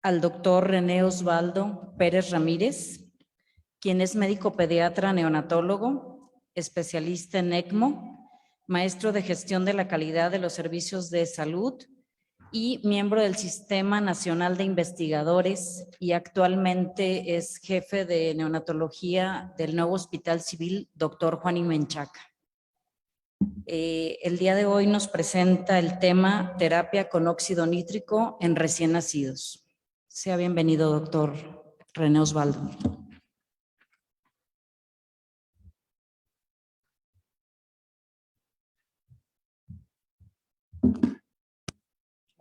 al doctor René Osvaldo Pérez Ramírez, quien es médico pediatra neonatólogo, especialista en ECMO, maestro de gestión de la calidad de los servicios de salud y miembro del Sistema Nacional de Investigadores, y actualmente es jefe de neonatología del nuevo Hospital Civil Dr. Juan Menchaca. El día de hoy nos presenta el tema terapia con óxido nítrico en recién nacidos. Sea bienvenido, doctor René Osvaldo.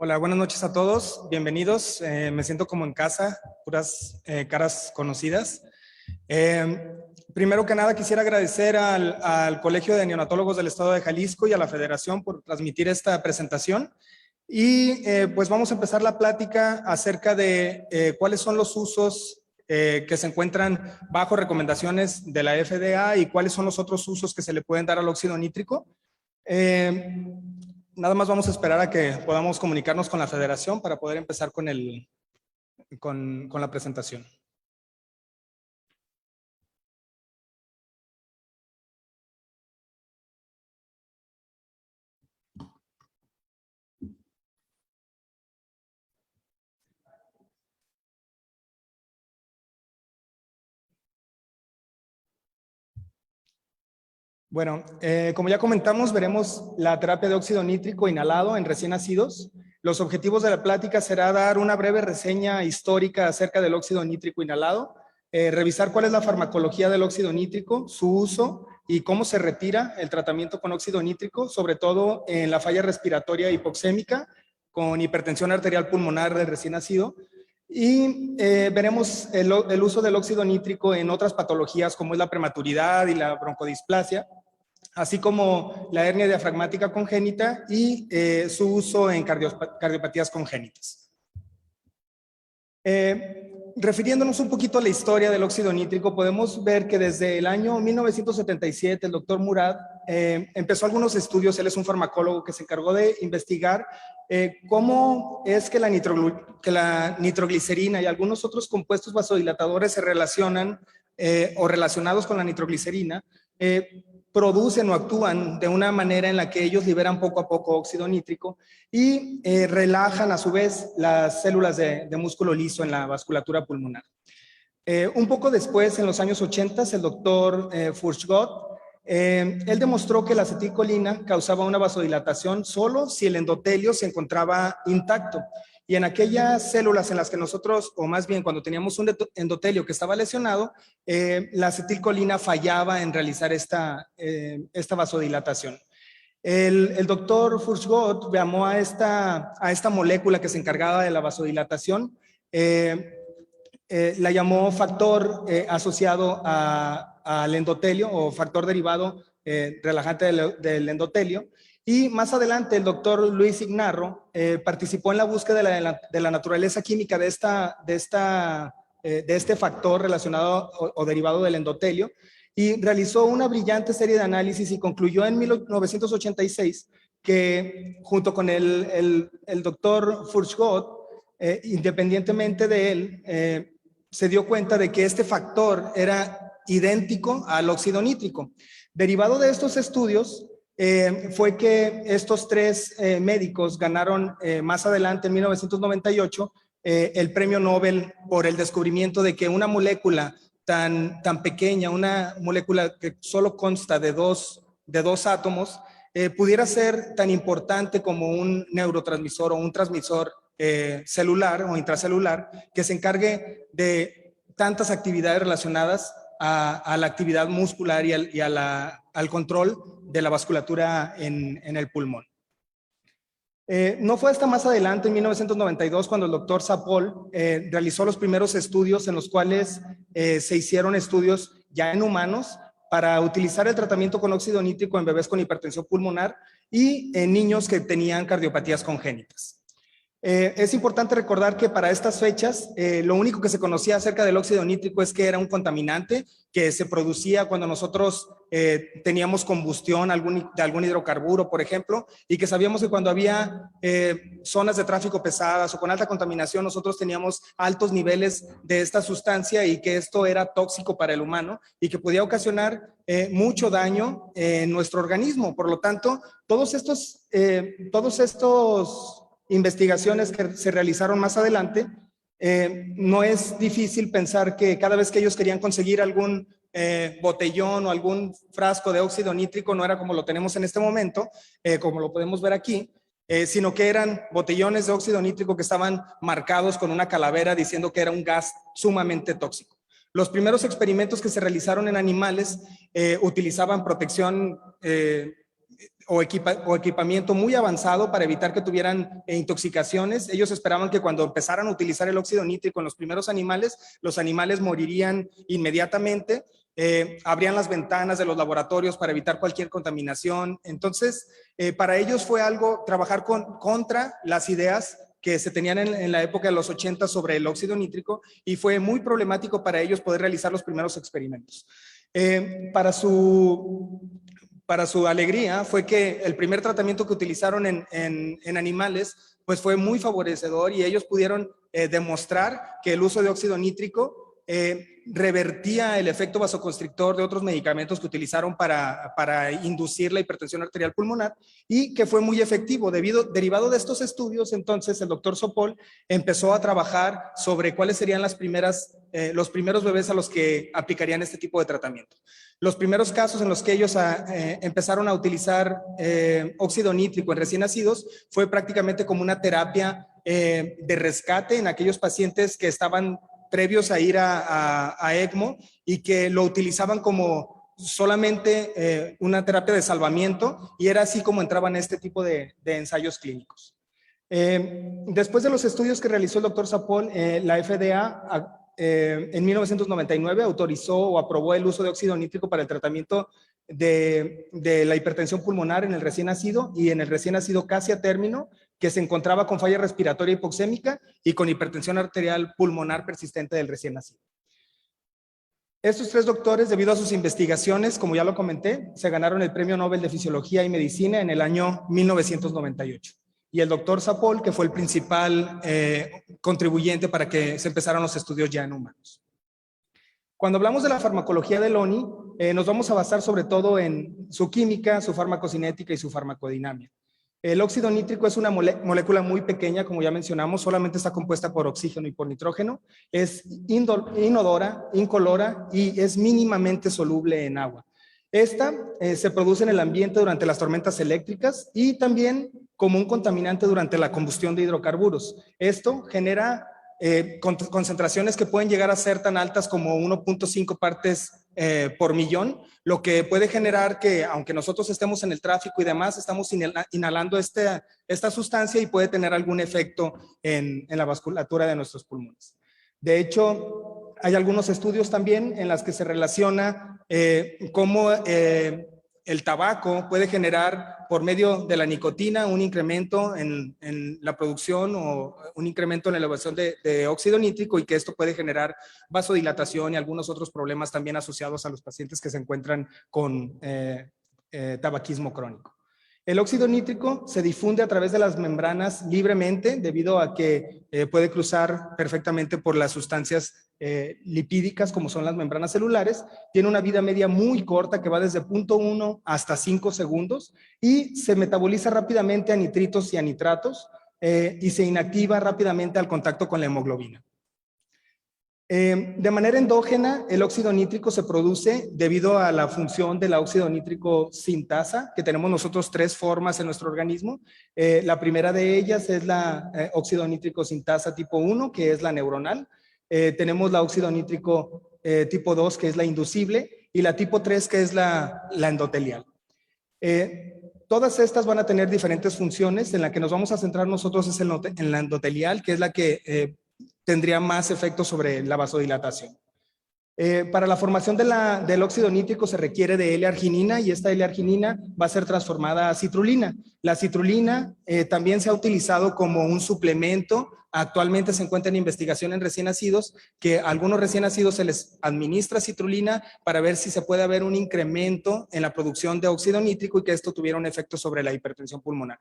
Hola, buenas noches a todos, bienvenidos. Me siento como en casa, puras caras conocidas. Primero que nada quisiera agradecer al Colegio de Neonatólogos del Estado de Jalisco y a la Federación por transmitir esta presentación. Y pues vamos a empezar la plática acerca de cuáles son los usos que se encuentran bajo recomendaciones de la FDA y cuáles son los otros usos que se le pueden dar al óxido nítrico. Nada más vamos a esperar a que podamos comunicarnos con la Federación para poder empezar con la presentación. Bueno, como ya comentamos, veremos la terapia de óxido nítrico inhalado en recién nacidos. Los objetivos de la plática será dar una breve reseña histórica acerca del óxido nítrico inhalado, revisar cuál es la farmacología del óxido nítrico, su uso y cómo se retira el tratamiento con óxido nítrico, sobre todo en la falla respiratoria hipoxémica con hipertensión arterial pulmonar del recién nacido. Y veremos el uso del óxido nítrico en otras patologías como es la prematuridad y la broncodisplasia, así como la hernia diafragmática congénita y su uso en cardiopatías congénitas. Refiriéndonos un poquito a la historia del óxido nítrico, podemos ver que desde el año 1977 el doctor Murad empezó algunos estudios. Él es un farmacólogo que se encargó de investigar cómo es que la nitroglicerina y algunos otros compuestos vasodilatadores se relacionan o relacionados con la nitroglicerina, producen o actúan de una manera en la que ellos liberan poco a poco óxido nítrico y relajan a su vez las células de músculo liso en la vasculatura pulmonar. Un poco después, en los años 80, el doctor Furchgott, él demostró que la acetilcolina causaba una vasodilatación solo si el endotelio se encontraba intacto. Y en aquellas células en las que nosotros, o más bien cuando teníamos un endotelio que estaba lesionado, la acetilcolina fallaba en realizar esta vasodilatación. El doctor Furchgott llamó a esta molécula que se encargaba de la vasodilatación, la llamó factor asociado al endotelio o factor derivado relajante del endotelio. Y más adelante el doctor Luis Ignarro participó en la búsqueda de la naturaleza química de este factor relacionado o derivado del endotelio y realizó una brillante serie de análisis y concluyó en 1986 que junto con el doctor Furchgott, independientemente de él, se dio cuenta de que este factor era idéntico al óxido nítrico. Derivado de estos estudios, fue que estos tres médicos ganaron más adelante, en 1998, el premio Nobel por el descubrimiento de que una molécula tan pequeña, una molécula que solo consta de dos átomos, pudiera ser tan importante como un neurotransmisor o un transmisor celular o intracelular que se encargue de tantas actividades relacionadas a la actividad muscular y al control de la vasculatura en el pulmón. No fue hasta más adelante, en 1992, cuando el doctor Sapol realizó los primeros estudios en los cuales se hicieron estudios ya en humanos para utilizar el tratamiento con óxido nítrico en bebés con hipertensión pulmonar y en niños que tenían cardiopatías congénitas. Es importante recordar que para estas fechas lo único que se conocía acerca del óxido nítrico es que era un contaminante que se producía cuando nosotros teníamos combustión de algún hidrocarburo, por ejemplo, y que sabíamos que cuando había zonas de tráfico pesadas o con alta contaminación, nosotros teníamos altos niveles de esta sustancia y que esto era tóxico para el humano y que podía ocasionar mucho daño en nuestro organismo. Por lo tanto, todos estos investigaciones que se realizaron más adelante, no es difícil pensar que cada vez que ellos querían conseguir algún botellón o algún frasco de óxido nítrico, no era como lo tenemos en este momento, como lo podemos ver aquí, sino que eran botellones de óxido nítrico que estaban marcados con una calavera diciendo que era un gas sumamente tóxico. Los primeros experimentos que se realizaron en animales utilizaban protección o equipamiento muy avanzado para evitar que tuvieran intoxicaciones. Ellos esperaban que cuando empezaran a utilizar el óxido nítrico en los primeros animales, los animales morirían inmediatamente. Abrían las ventanas de los laboratorios para evitar cualquier contaminación. Entonces, para ellos fue algo, trabajar contra las ideas que se tenían en la época de los 80 sobre el óxido nítrico, y fue muy problemático para ellos poder realizar los primeros experimentos. Para su alegría fue que el primer tratamiento que utilizaron en animales pues fue muy favorecedor, y ellos pudieron demostrar que el uso de óxido nítrico revertía el efecto vasoconstrictor de otros medicamentos que utilizaron para inducir la hipertensión arterial pulmonar, y que fue muy efectivo. Derivado de estos estudios, entonces el doctor Sopol empezó a trabajar sobre cuáles serían los primeros bebés a los que aplicarían este tipo de tratamiento. Los primeros casos en los que ellos empezaron a utilizar óxido nítrico en recién nacidos fue prácticamente como una terapia de rescate en aquellos pacientes que estaban previos a ir a ECMO y que lo utilizaban como solamente una terapia de salvamiento, y era así como entraban este tipo de ensayos clínicos. Después de los estudios que realizó el doctor Sapol, la FDA en 1999 autorizó o aprobó el uso de óxido nítrico para el tratamiento de la hipertensión pulmonar en el recién nacido y en el recién nacido casi a término, que se encontraba con falla respiratoria hipoxémica y con hipertensión arterial pulmonar persistente del recién nacido. Estos tres doctores, debido a sus investigaciones, como ya lo comenté, se ganaron el Premio Nobel de Fisiología y Medicina en el año 1998. Y el doctor Sapol, que fue el principal contribuyente para que se empezaran los estudios ya en humanos. Cuando hablamos de la farmacología del ONI, nos vamos a basar sobre todo en su química, su farmacocinética y su farmacodinamia. El óxido nítrico es una molécula muy pequeña, como ya mencionamos, solamente está compuesta por oxígeno y por nitrógeno, es inodora, incolora y es mínimamente soluble en agua. Esta se produce en el ambiente durante las tormentas eléctricas y también como un contaminante durante la combustión de hidrocarburos. Esto genera concentraciones que pueden llegar a ser tan altas como 1.5 partes por millón, lo que puede generar que, aunque nosotros estemos en el tráfico y demás, estamos inhalando esta sustancia y puede tener algún efecto en la vasculatura de nuestros pulmones. De hecho, hay algunos estudios también en los que se relaciona cómo el tabaco puede generar, por medio de la nicotina, un incremento en la producción o un incremento en la elevación de óxido nítrico, y que esto puede generar vasodilatación y algunos otros problemas también asociados a los pacientes que se encuentran con tabaquismo crónico. El óxido nítrico se difunde a través de las membranas libremente debido a que puede cruzar perfectamente por las sustancias lipídicas como son las membranas celulares. Tiene una vida media muy corta que va desde 0.1 hasta 5 segundos y se metaboliza rápidamente a nitritos y a nitratos y se inactiva rápidamente al contacto con la hemoglobina. De manera endógena, el óxido nítrico se produce debido a la función de la óxido nítrico sintasa, que tenemos nosotros 3 formas en nuestro organismo. La primera de ellas es la óxido nítrico sintasa tipo 1, que es la neuronal. Tenemos la óxido nítrico tipo 2, que es la inducible, y la tipo 3, que es la endotelial. Todas estas van a tener diferentes funciones. En la que nos vamos a centrar nosotros es en la endotelial, que es la que tendría más efecto sobre la vasodilatación. Para la formación del óxido nítrico se requiere de L-arginina y esta L-arginina va a ser transformada a citrulina. La citrulina también se ha utilizado como un suplemento. Actualmente se encuentra en investigación en recién nacidos, que a algunos recién nacidos se les administra citrulina para ver si se puede haber un incremento en la producción de óxido nítrico y que esto tuviera un efecto sobre la hipertensión pulmonar.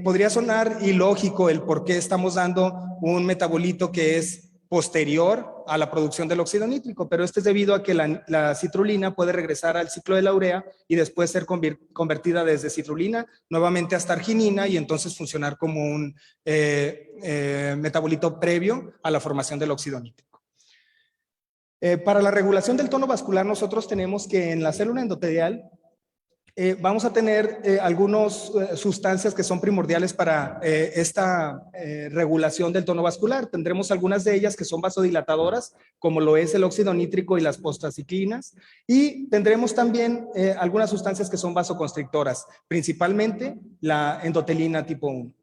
Podría sonar ilógico el por qué estamos dando un metabolito que es posterior a la producción del óxido nítrico, pero esto es debido a que la citrulina puede regresar al ciclo de la urea y después ser convertida desde citrulina nuevamente hasta arginina y entonces funcionar como un metabolito previo a la formación del óxido nítrico. Para la regulación del tono vascular nosotros tenemos que en la célula endotelial vamos a tener algunas sustancias que son primordiales para esta regulación del tono vascular. Tendremos algunas de ellas que son vasodilatadoras, como lo es el óxido nítrico y las prostaciclinas, y tendremos también algunas sustancias que son vasoconstrictoras, principalmente la endotelina tipo 1.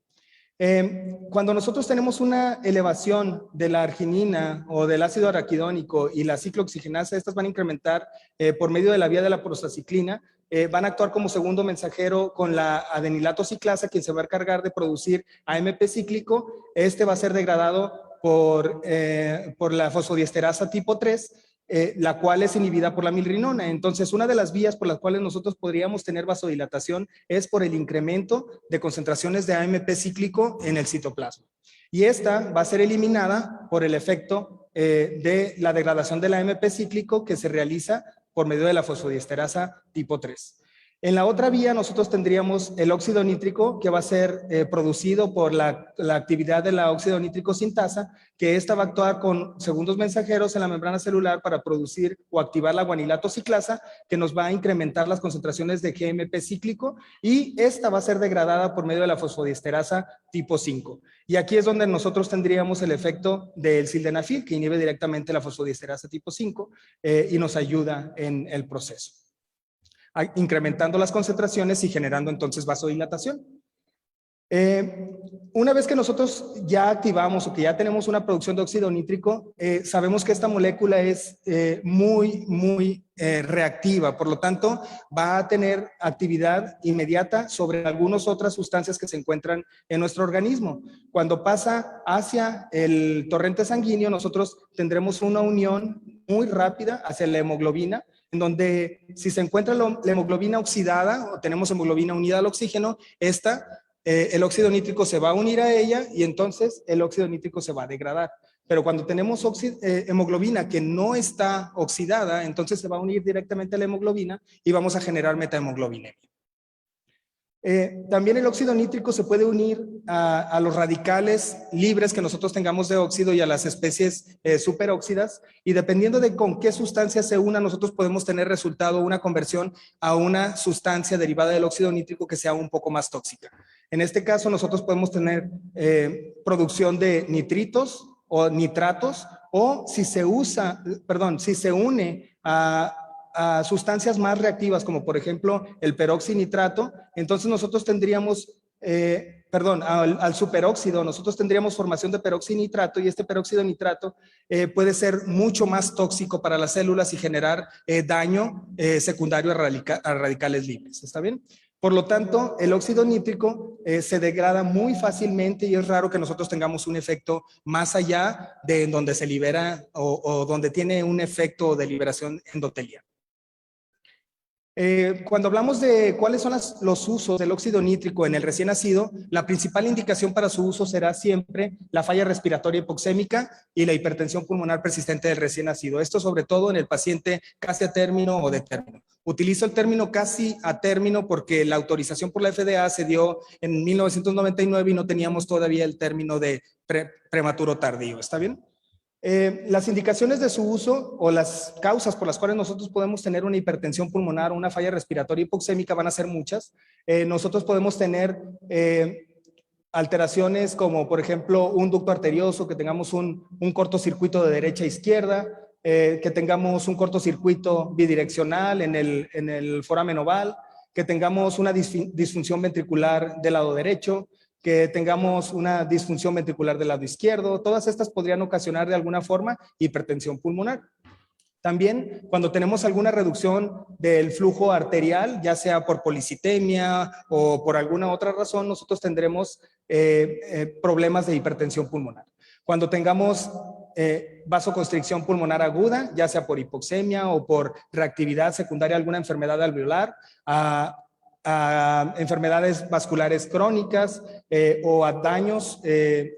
Cuando nosotros tenemos una elevación de la arginina o del ácido araquidónico y la ciclooxigenasa, estas van a incrementar por medio de la vía de la prostaciclina, van a actuar como segundo mensajero con la adenilato ciclasa, quien se va a encargar de producir AMP cíclico. Este va a ser degradado por la fosfodiesterasa tipo 3, la cual es inhibida por la milrinona. Entonces, una de las vías por las cuales nosotros podríamos tener vasodilatación es por el incremento de concentraciones de AMP cíclico en el citoplasma. Y esta va a ser eliminada por el efecto de la degradación del AMP cíclico que se realiza por medio de la fosfodiesterasa tipo 3. En la otra vía nosotros tendríamos el óxido nítrico que va a ser producido por la actividad de la óxido nítrico sintasa, que esta va a actuar con segundos mensajeros en la membrana celular para producir o activar la guanilato ciclasa, que nos va a incrementar las concentraciones de GMP cíclico, y esta va a ser degradada por medio de la fosfodiesterasa tipo 5. Y aquí es donde nosotros tendríamos el efecto del sildenafil, que inhibe directamente la fosfodiesterasa tipo 5 y nos ayuda en el proceso, incrementando las concentraciones y generando entonces vasodilatación. Una vez que nosotros ya activamos o que ya tenemos una producción de óxido nítrico, sabemos que esta molécula es muy reactiva, por lo tanto va a tener actividad inmediata sobre algunas otras sustancias que se encuentran en nuestro organismo. Cuando pasa hacia el torrente sanguíneo, nosotros tendremos una unión muy rápida hacia la hemoglobina, en donde si se encuentra la hemoglobina oxidada o tenemos hemoglobina unida al oxígeno, el óxido nítrico se va a unir a ella y entonces el óxido nítrico se va a degradar. Pero cuando tenemos hemoglobina que no está oxidada, entonces se va a unir directamente a la hemoglobina y vamos a generar metahemoglobinemia. También el óxido nítrico se puede unir a los radicales libres que nosotros tengamos de óxido y a las especies superóxidas, y dependiendo de con qué sustancia se una, nosotros podemos tener resultado una conversión a una sustancia derivada del óxido nítrico que sea un poco más tóxica. En este caso nosotros podemos tener producción de nitritos o nitratos, o si se une a sustancias más reactivas, como por ejemplo el peroxinitrato, entonces nosotros tendríamos, al superóxido, nosotros tendríamos formación de peroxinitrato, y este peróxido nitrato puede ser mucho más tóxico para las células y generar daño secundario a radicales libres. ¿Está bien? Por lo tanto, el óxido nítrico se degrada muy fácilmente y es raro que nosotros tengamos un efecto más allá de donde se libera o donde tiene un efecto de liberación endotelial. Cuando hablamos de cuáles son los usos del óxido nítrico en el recién nacido, la principal indicación para su uso será siempre la falla respiratoria hipoxémica y la hipertensión pulmonar persistente del recién nacido. Esto sobre todo en el paciente casi a término o de término. Utilizo el término casi a término porque la autorización por la FDA se dio en 1999 y no teníamos todavía el término de prematuro tardío. ¿Está bien? Las indicaciones de su uso o las causas por las cuales nosotros podemos tener una hipertensión pulmonar o una falla respiratoria hipoxémica van a ser muchas. Nosotros podemos tener alteraciones como por ejemplo un ducto arterioso, que tengamos un cortocircuito de derecha a izquierda, que tengamos un cortocircuito bidireccional en el foramen oval, que tengamos una disfunción ventricular del lado derecho, que tengamos una disfunción ventricular del lado izquierdo. Todas estas podrían ocasionar de alguna forma hipertensión pulmonar. También cuando tenemos alguna reducción del flujo arterial, ya sea por policitemia o por alguna otra razón, nosotros tendremos problemas de hipertensión pulmonar. Cuando tengamos vasoconstricción pulmonar aguda, ya sea por hipoxemia o por reactividad secundaria a alguna enfermedad alveolar, a enfermedades vasculares crónicas o a daños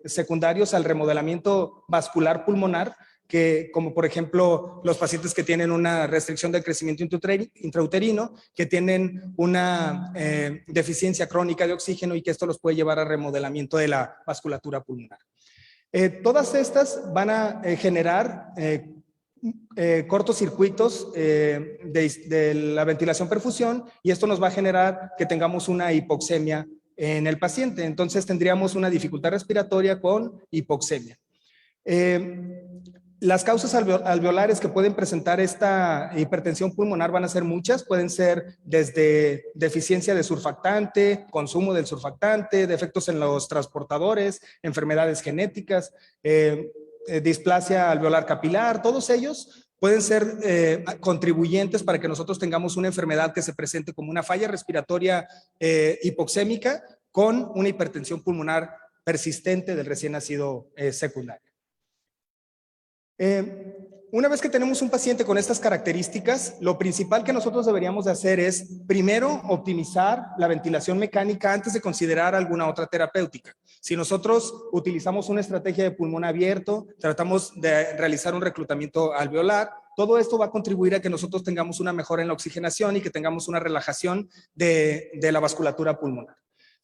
secundarios al remodelamiento vascular pulmonar, que como por ejemplo los pacientes que tienen una restricción del crecimiento intrauterino, que tienen una deficiencia crónica de oxígeno y que esto los puede llevar a remodelamiento de la vasculatura pulmonar. Todas estas van a generar cortocircuitos de la ventilación-perfusión y esto nos va a generar que tengamos una hipoxemia en el paciente. Entonces tendríamos una dificultad respiratoria con hipoxemia. Las causas alveolares que pueden presentar esta hipertensión pulmonar van a ser muchas. Pueden ser desde deficiencia de surfactante, consumo del surfactante, defectos en los transportadores, enfermedades genéticas, displasia alveolar capilar. Todos ellos pueden ser contribuyentes para que nosotros tengamos una enfermedad que se presente como una falla respiratoria hipoxémica con una hipertensión pulmonar persistente del recién nacido secundario. Una vez que tenemos un paciente con estas características, lo principal que nosotros deberíamos de hacer es, primero, optimizar la ventilación mecánica antes de considerar alguna otra terapéutica. Si nosotros utilizamos una estrategia de pulmón abierto, tratamos de realizar un reclutamiento alveolar, todo esto va a contribuir a que nosotros tengamos una mejora en la oxigenación y que tengamos una relajación de la vasculatura pulmonar.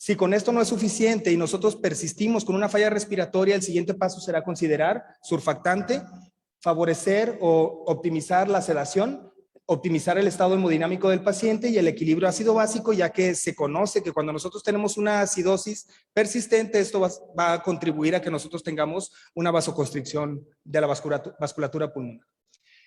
Si con esto no es suficiente y nosotros persistimos con una falla respiratoria, el siguiente paso será considerar surfactante, favorecer o optimizar la sedación, optimizar el estado hemodinámico del paciente y el equilibrio ácido-básico, ya que se conoce que cuando nosotros tenemos una acidosis persistente, esto va a contribuir a que nosotros tengamos una vasoconstricción de la vasculatura pulmonar.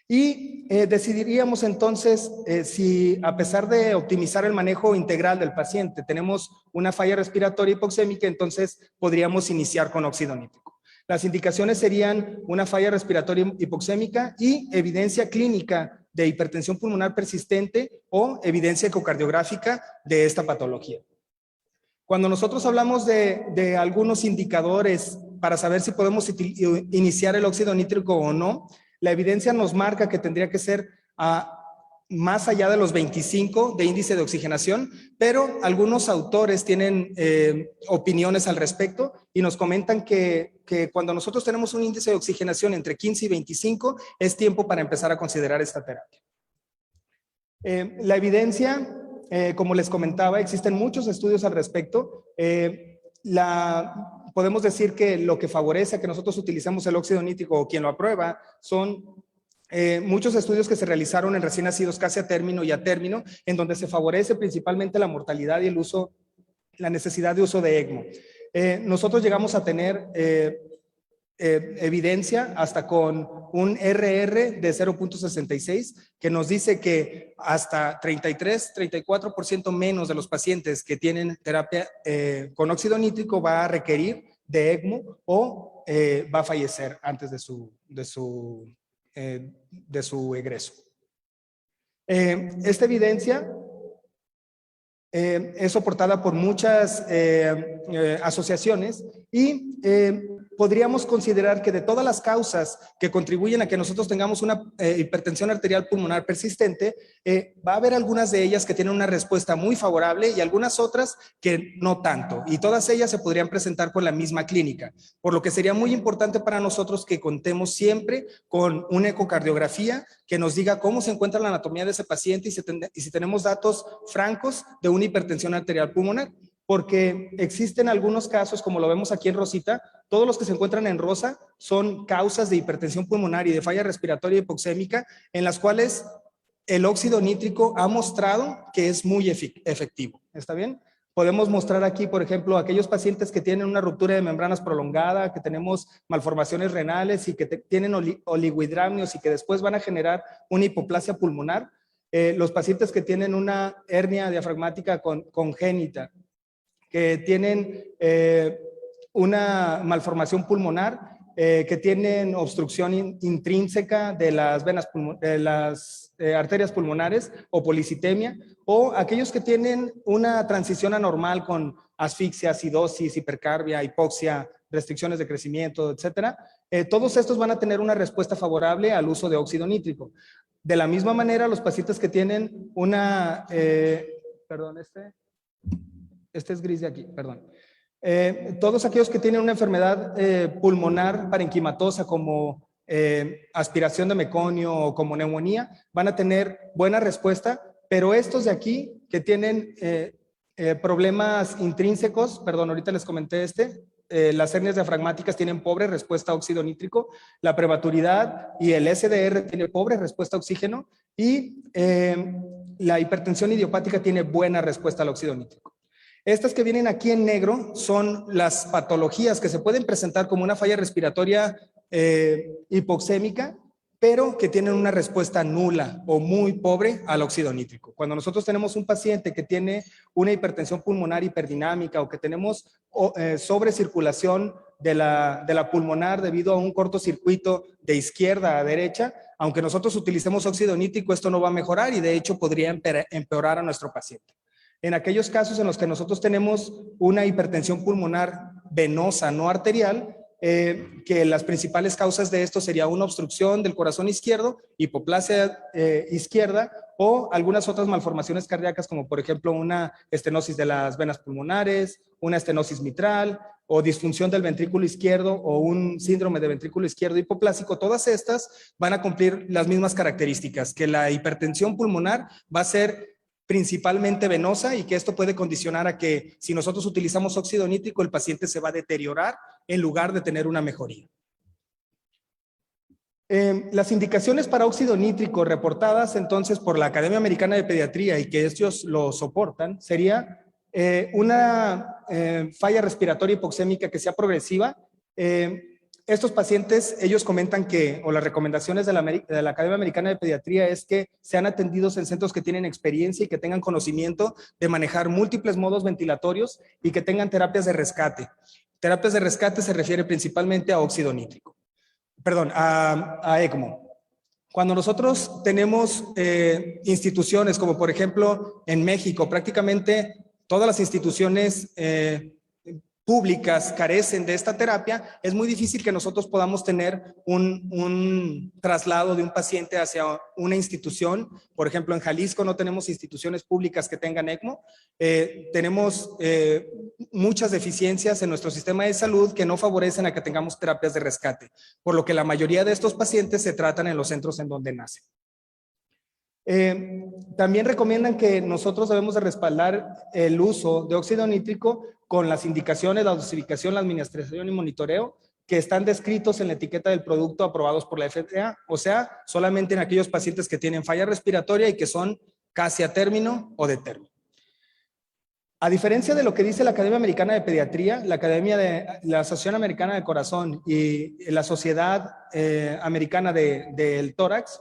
Y decidiríamos entonces si a pesar de optimizar el manejo integral del paciente tenemos una falla respiratoria hipoxémica, entonces podríamos iniciar con óxido nítrico. Las indicaciones serían una falla respiratoria hipoxémica y evidencia clínica de hipertensión pulmonar persistente o evidencia ecocardiográfica de esta patología. Cuando nosotros hablamos de algunos indicadores para saber si podemos iniciar el óxido nítrico o no, la evidencia nos marca que tendría que ser más allá de los 25 de índice de oxigenación, pero algunos autores tienen opiniones al respecto y nos comentan que cuando nosotros tenemos un índice de oxigenación entre 15 y 25 es tiempo para empezar a considerar esta terapia. La evidencia, como les comentaba, existen muchos estudios al respecto. Podemos decir que lo que favorece a que nosotros utilicemos el óxido nítrico o quien lo aprueba son muchos estudios que se realizaron en recién nacidos casi a término y a término, en donde se favorece principalmente la mortalidad y la necesidad de uso de ECMO. Nosotros llegamos a tener evidencia hasta con un RR de 0.66 que nos dice que hasta 33-34% menos de los pacientes que tienen terapia con óxido nítrico va a requerir de ECMO o va a fallecer antes de su egreso. Esta evidencia es soportada por muchas asociaciones y podríamos considerar que de todas las causas que contribuyen a que nosotros tengamos una hipertensión arterial pulmonar persistente, va a haber algunas de ellas que tienen una respuesta muy favorable y algunas otras que no tanto, y todas ellas se podrían presentar con la misma clínica, por lo que sería muy importante para nosotros que contemos siempre con una ecocardiografía que nos diga cómo se encuentra la anatomía de ese paciente y si tenemos datos francos de una hipertensión arterial pulmonar. Porque existen algunos casos, como lo vemos aquí en rosita, todos los que se encuentran en rosa son causas de hipertensión pulmonar y de falla respiratoria hipoxémica, en las cuales el óxido nítrico ha mostrado que es muy efectivo. ¿Está bien? Podemos mostrar aquí, por ejemplo, aquellos pacientes que tienen una ruptura de membranas prolongada, que tenemos malformaciones renales y que tienen oligohidramnios y que después van a generar una hipoplasia pulmonar. Los pacientes que tienen una hernia diafragmática congénita, que tienen una malformación pulmonar que tienen obstrucción intrínseca de las venas de las arterias pulmonares o policitemia, o aquellos que tienen una transición anormal con asfixia, acidosis, hipercarbia, hipoxia, restricciones de crecimiento, etcétera. Todos estos van a tener una respuesta favorable al uso de óxido nítrico. De la misma manera, los pacientes que tienen una, perdón, este es gris de aquí, perdón. Todos aquellos que tienen una enfermedad pulmonar parenquimatosa como aspiración de meconio o como neumonía, van a tener buena respuesta, pero estos de aquí que tienen problemas intrínsecos, perdón, ahorita les comenté las hernias diafragmáticas tienen pobre respuesta a óxido nítrico, la prematuridad y el SDR tiene pobre respuesta a oxígeno y la hipertensión idiopática tiene buena respuesta al óxido nítrico. Estas que vienen aquí en negro son las patologías que se pueden presentar como una falla respiratoria hipoxémica, pero que tienen una respuesta nula o muy pobre al óxido nítrico. Cuando nosotros tenemos un paciente que tiene una hipertensión pulmonar hiperdinámica o que tenemos sobrecirculación de la pulmonar debido a un cortocircuito de izquierda a derecha, aunque nosotros utilicemos óxido nítrico, esto no va a mejorar y de hecho podría empeorar a nuestro paciente. En aquellos casos en los que nosotros tenemos una hipertensión pulmonar venosa, no arterial, que las principales causas de esto sería una obstrucción del corazón izquierdo, hipoplasia izquierda o algunas otras malformaciones cardíacas como por ejemplo una estenosis de las venas pulmonares, una estenosis mitral o disfunción del ventrículo izquierdo o un síndrome de ventrículo izquierdo hipoplásico. Todas estas van a cumplir las mismas características, que la hipertensión pulmonar va a ser principalmente venosa y que esto puede condicionar a que si nosotros utilizamos óxido nítrico el paciente se va a deteriorar en lugar de tener una mejoría. Las indicaciones para óxido nítrico reportadas entonces por la Academia Americana de Pediatría y que ellos lo soportan sería una falla respiratoria hipoxémica que sea progresiva. Estos pacientes, ellos comentan que, o las recomendaciones de la Academia Americana de Pediatría es que sean atendidos en centros que tienen experiencia y que tengan conocimiento de manejar múltiples modos ventilatorios y que tengan terapias de rescate. Terapias de rescate se refiere principalmente a óxido nítrico. Perdón, a ECMO. Cuando nosotros tenemos instituciones como por ejemplo en México, prácticamente todas las instituciones públicas carecen de esta terapia, es muy difícil que nosotros podamos tener un traslado de un paciente hacia una institución. Por ejemplo, en Jalisco no tenemos instituciones públicas que tengan ECMO. Tenemos muchas deficiencias en nuestro sistema de salud que no favorecen a que tengamos terapias de rescate, por lo que la mayoría de estos pacientes se tratan en los centros en donde nacen. También recomiendan que nosotros debemos de respaldar el uso de óxido nítrico con las indicaciones, la dosificación, la administración y monitoreo que están descritos en la etiqueta del producto aprobados por la FDA, o sea, solamente en aquellos pacientes que tienen falla respiratoria y que son casi a término o de término. A diferencia de lo que dice la Academia Americana de Pediatría, la Asociación Americana del Corazón y la Sociedad Americana del Tórax,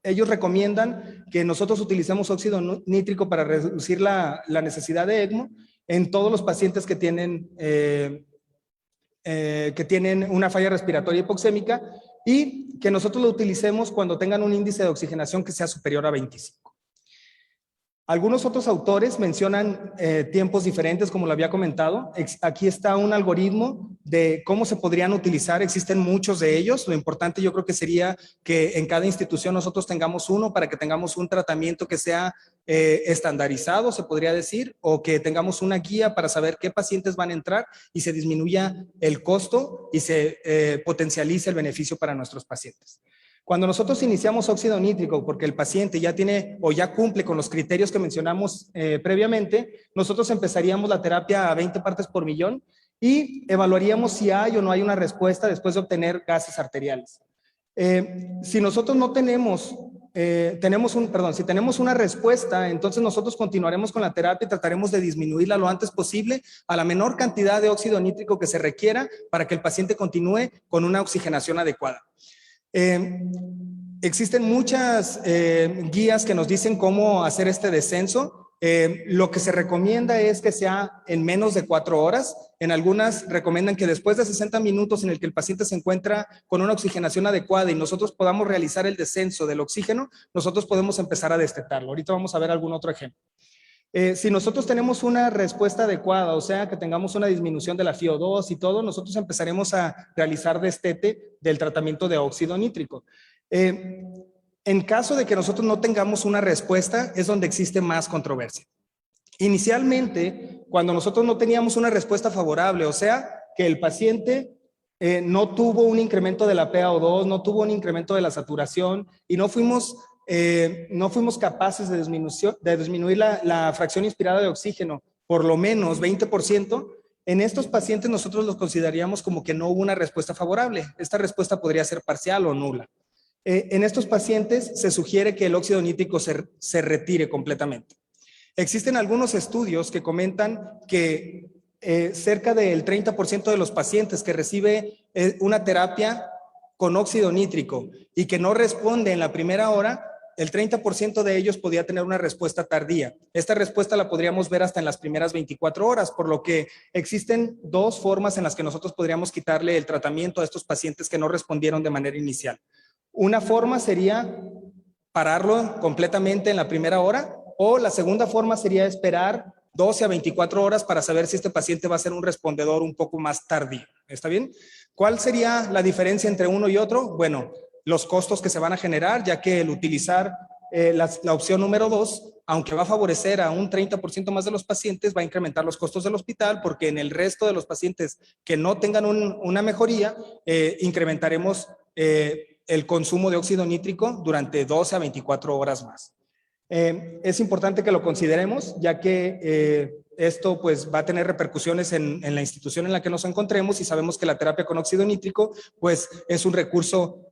ellos recomiendan que nosotros utilicemos óxido nítrico para reducir la necesidad de ECMO en todos los pacientes que tienen una falla respiratoria hipoxémica y que nosotros lo utilicemos cuando tengan un índice de oxigenación que sea superior a 25. Algunos otros autores mencionan tiempos diferentes, como lo había comentado. Aquí está un algoritmo de cómo se podrían utilizar. Existen muchos de ellos. Lo importante yo creo que sería que en cada institución nosotros tengamos uno para que tengamos un tratamiento que sea estandarizado, se podría decir, o que tengamos una guía para saber qué pacientes van a entrar y se disminuya el costo y se potencialice el beneficio para nuestros pacientes. Cuando nosotros iniciamos óxido nítrico porque el paciente ya tiene o ya cumple con los criterios que mencionamos previamente, nosotros empezaríamos la terapia a 20 partes por millón y evaluaríamos si hay o no hay una respuesta después de obtener gases arteriales. Si nosotros no tenemos, si tenemos una respuesta, entonces nosotros continuaremos con la terapia y trataremos de disminuirla lo antes posible a la menor cantidad de óxido nítrico que se requiera para que el paciente continúe con una oxigenación adecuada. Existen muchas guías que nos dicen cómo hacer este descenso. Lo que se recomienda es que sea en menos de 4 horas. En algunas recomiendan que después de 60 minutos en el que el paciente se encuentra con una oxigenación adecuada y nosotros podamos realizar el descenso del oxígeno, nosotros podemos empezar a destetarlo. Ahorita vamos a ver algún otro ejemplo. Si nosotros tenemos una respuesta adecuada, o sea, que tengamos una disminución de la FiO2 y todo, nosotros empezaremos a realizar destete del tratamiento de óxido nítrico. En caso de que nosotros no tengamos una respuesta, es donde existe más controversia. Inicialmente, cuando nosotros no teníamos una respuesta favorable, o sea, que el paciente no tuvo un incremento de la PaO2, no tuvo un incremento de la saturación y no fuimos capaces de disminuir la fracción inspirada de oxígeno por lo menos 20%, en estos pacientes nosotros los consideraríamos como que no hubo una respuesta favorable. Esta respuesta podría ser parcial o nula. En estos pacientes se sugiere que el óxido nítrico se retire completamente. Existen algunos estudios que comentan que cerca del 30% de los pacientes que recibe una terapia con óxido nítrico y que no responde en la primera hora, el 30% de ellos podía tener una respuesta tardía. Esta respuesta la podríamos ver hasta en las primeras 24 horas, por lo que existen 2 formas en las que nosotros podríamos quitarle el tratamiento a estos pacientes que no respondieron de manera inicial. Una forma sería pararlo completamente en la primera hora, o la segunda forma sería esperar 12 a 24 horas para saber si este paciente va a ser un respondedor un poco más tardío. ¿Está bien? ¿Cuál sería la diferencia entre uno y otro? Bueno, los costos que se van a generar, ya que el utilizar la opción número 2, aunque va a favorecer a un 30% más de los pacientes, va a incrementar los costos del hospital, porque en el resto de los pacientes que no tengan una mejoría, incrementaremos el consumo de óxido nítrico durante 12 a 24 horas más. Es importante que lo consideremos, ya que esto pues va a tener repercusiones en la institución en la que nos encontremos, y sabemos que la terapia con óxido nítrico pues es un recurso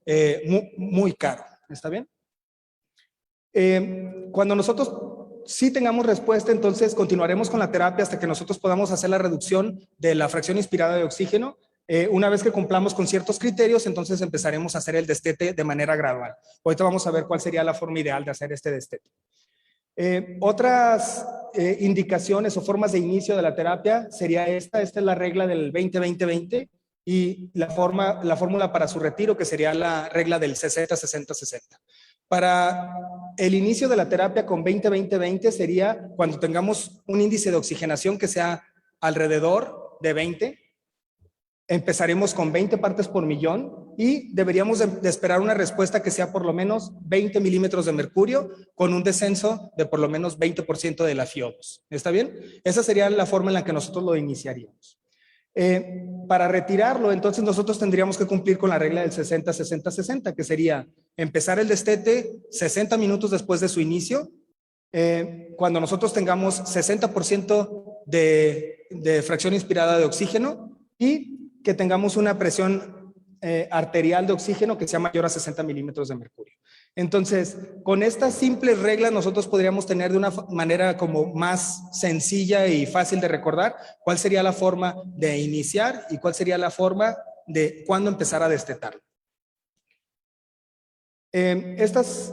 muy caro. ¿Está bien? Cuando nosotros sí tengamos respuesta, entonces continuaremos con la terapia hasta que nosotros podamos hacer la reducción de la fracción inspirada de oxígeno. Una vez que cumplamos con ciertos criterios, entonces empezaremos a hacer el destete de manera gradual. Ahorita vamos a ver cuál sería la forma ideal de hacer este destete. Otras indicaciones o formas de inicio de la terapia sería esta es la regla del 20-20-20 y la fórmula para su retiro, que sería la regla del 60-60-60. Para el inicio de la terapia con 20-20-20 sería cuando tengamos un índice de oxigenación que sea alrededor de 20. Empezaremos con 20 partes por millón y deberíamos de esperar una respuesta que sea por lo menos 20 milímetros de mercurio con un descenso de por lo menos 20% de la FiO2. ¿Está bien? Esa sería la forma en la que nosotros lo iniciaríamos. Para retirarlo, entonces nosotros tendríamos que cumplir con la regla del 60-60-60, que sería empezar el destete 60 minutos después de su inicio. Cuando nosotros tengamos 60% de fracción inspirada de oxígeno y que tengamos una presión arterial de oxígeno que sea mayor a 60 milímetros de mercurio. Entonces, con estas simples reglas nosotros podríamos tener de una manera como más sencilla y fácil de recordar cuál sería la forma de iniciar y cuál sería la forma de cuándo empezar a destetarlo. Estas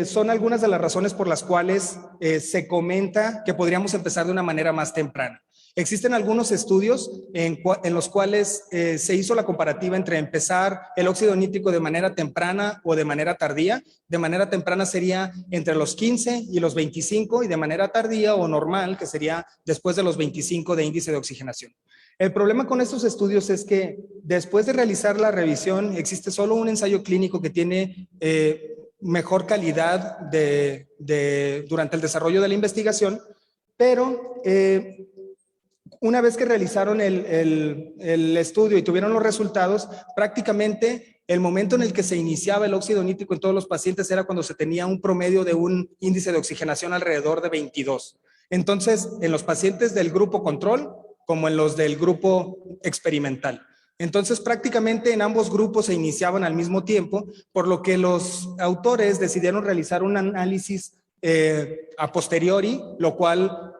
son algunas de las razones por las cuales se comenta que podríamos empezar de una manera más temprana. Existen algunos estudios en los cuales se hizo la comparativa entre empezar el óxido nítrico de manera temprana o de manera tardía. De manera temprana sería entre los 15 y los 25 y de manera tardía o normal, que sería después de los 25 de índice de oxigenación. El problema con estos estudios es que después de realizar la revisión existe solo un ensayo clínico que tiene mejor calidad durante el desarrollo de la investigación, pero una vez que realizaron el estudio y tuvieron los resultados, prácticamente el momento en el que se iniciaba el óxido nítrico en todos los pacientes era cuando se tenía un promedio de un índice de oxigenación alrededor de 22. Entonces, en los pacientes del grupo control, como en los del grupo experimental. Entonces, prácticamente en ambos grupos se iniciaban al mismo tiempo, por lo que los autores decidieron realizar un análisis a posteriori, lo cual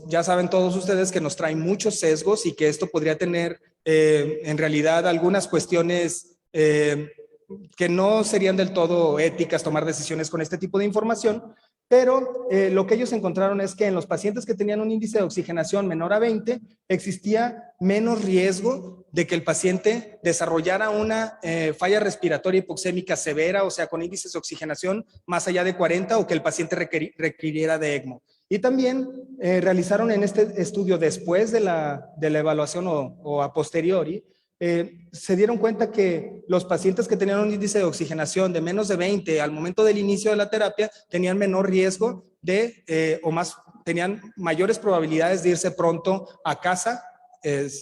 ya saben todos ustedes que nos trae muchos sesgos y que esto podría tener en realidad algunas cuestiones que no serían del todo éticas tomar decisiones con este tipo de información, Pero lo que ellos encontraron es que en los pacientes que tenían un índice de oxigenación menor a 20, existía menos riesgo de que el paciente desarrollara una falla respiratoria hipoxémica severa, o sea, con índices de oxigenación más allá de 40, o que el paciente requiriera de ECMO. Y también realizaron en este estudio, después de la evaluación o a posteriori, se dieron cuenta que los pacientes que tenían un índice de oxigenación de menos de 20 al momento del inicio de la terapia tenían menor riesgo tenían mayores probabilidades de irse pronto a casa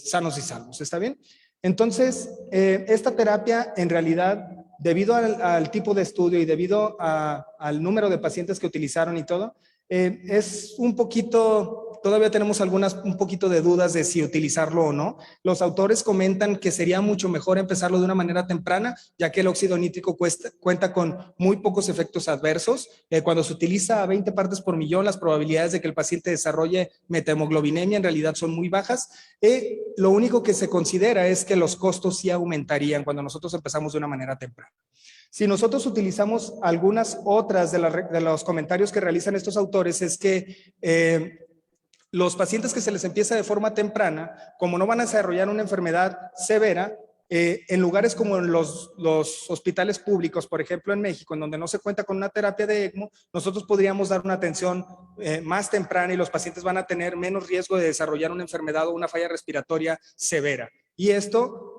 sanos y salvos. ¿Está bien? Entonces, esta terapia en realidad, debido al tipo de estudio y debido al número de pacientes que utilizaron y todo, es un poquito... Todavía tenemos un poquito de dudas de si utilizarlo o no. Los autores comentan que sería mucho mejor empezarlo de una manera temprana, ya que el óxido nítrico cuenta con muy pocos efectos adversos. Cuando se utiliza a 20 partes por millón, las probabilidades de que el paciente desarrolle metahemoglobinemia en realidad son muy bajas. Lo único que se considera es que los costos sí aumentarían cuando nosotros empezamos de una manera temprana. Si nosotros utilizamos algunas otras de los comentarios que realizan estos autores, es que los pacientes que se les empieza de forma temprana, como no van a desarrollar una enfermedad severa, en lugares como en los hospitales públicos, por ejemplo en México, en donde no se cuenta con una terapia de ECMO, nosotros podríamos dar una atención más temprana y los pacientes van a tener menos riesgo de desarrollar una enfermedad o una falla respiratoria severa. Y esto,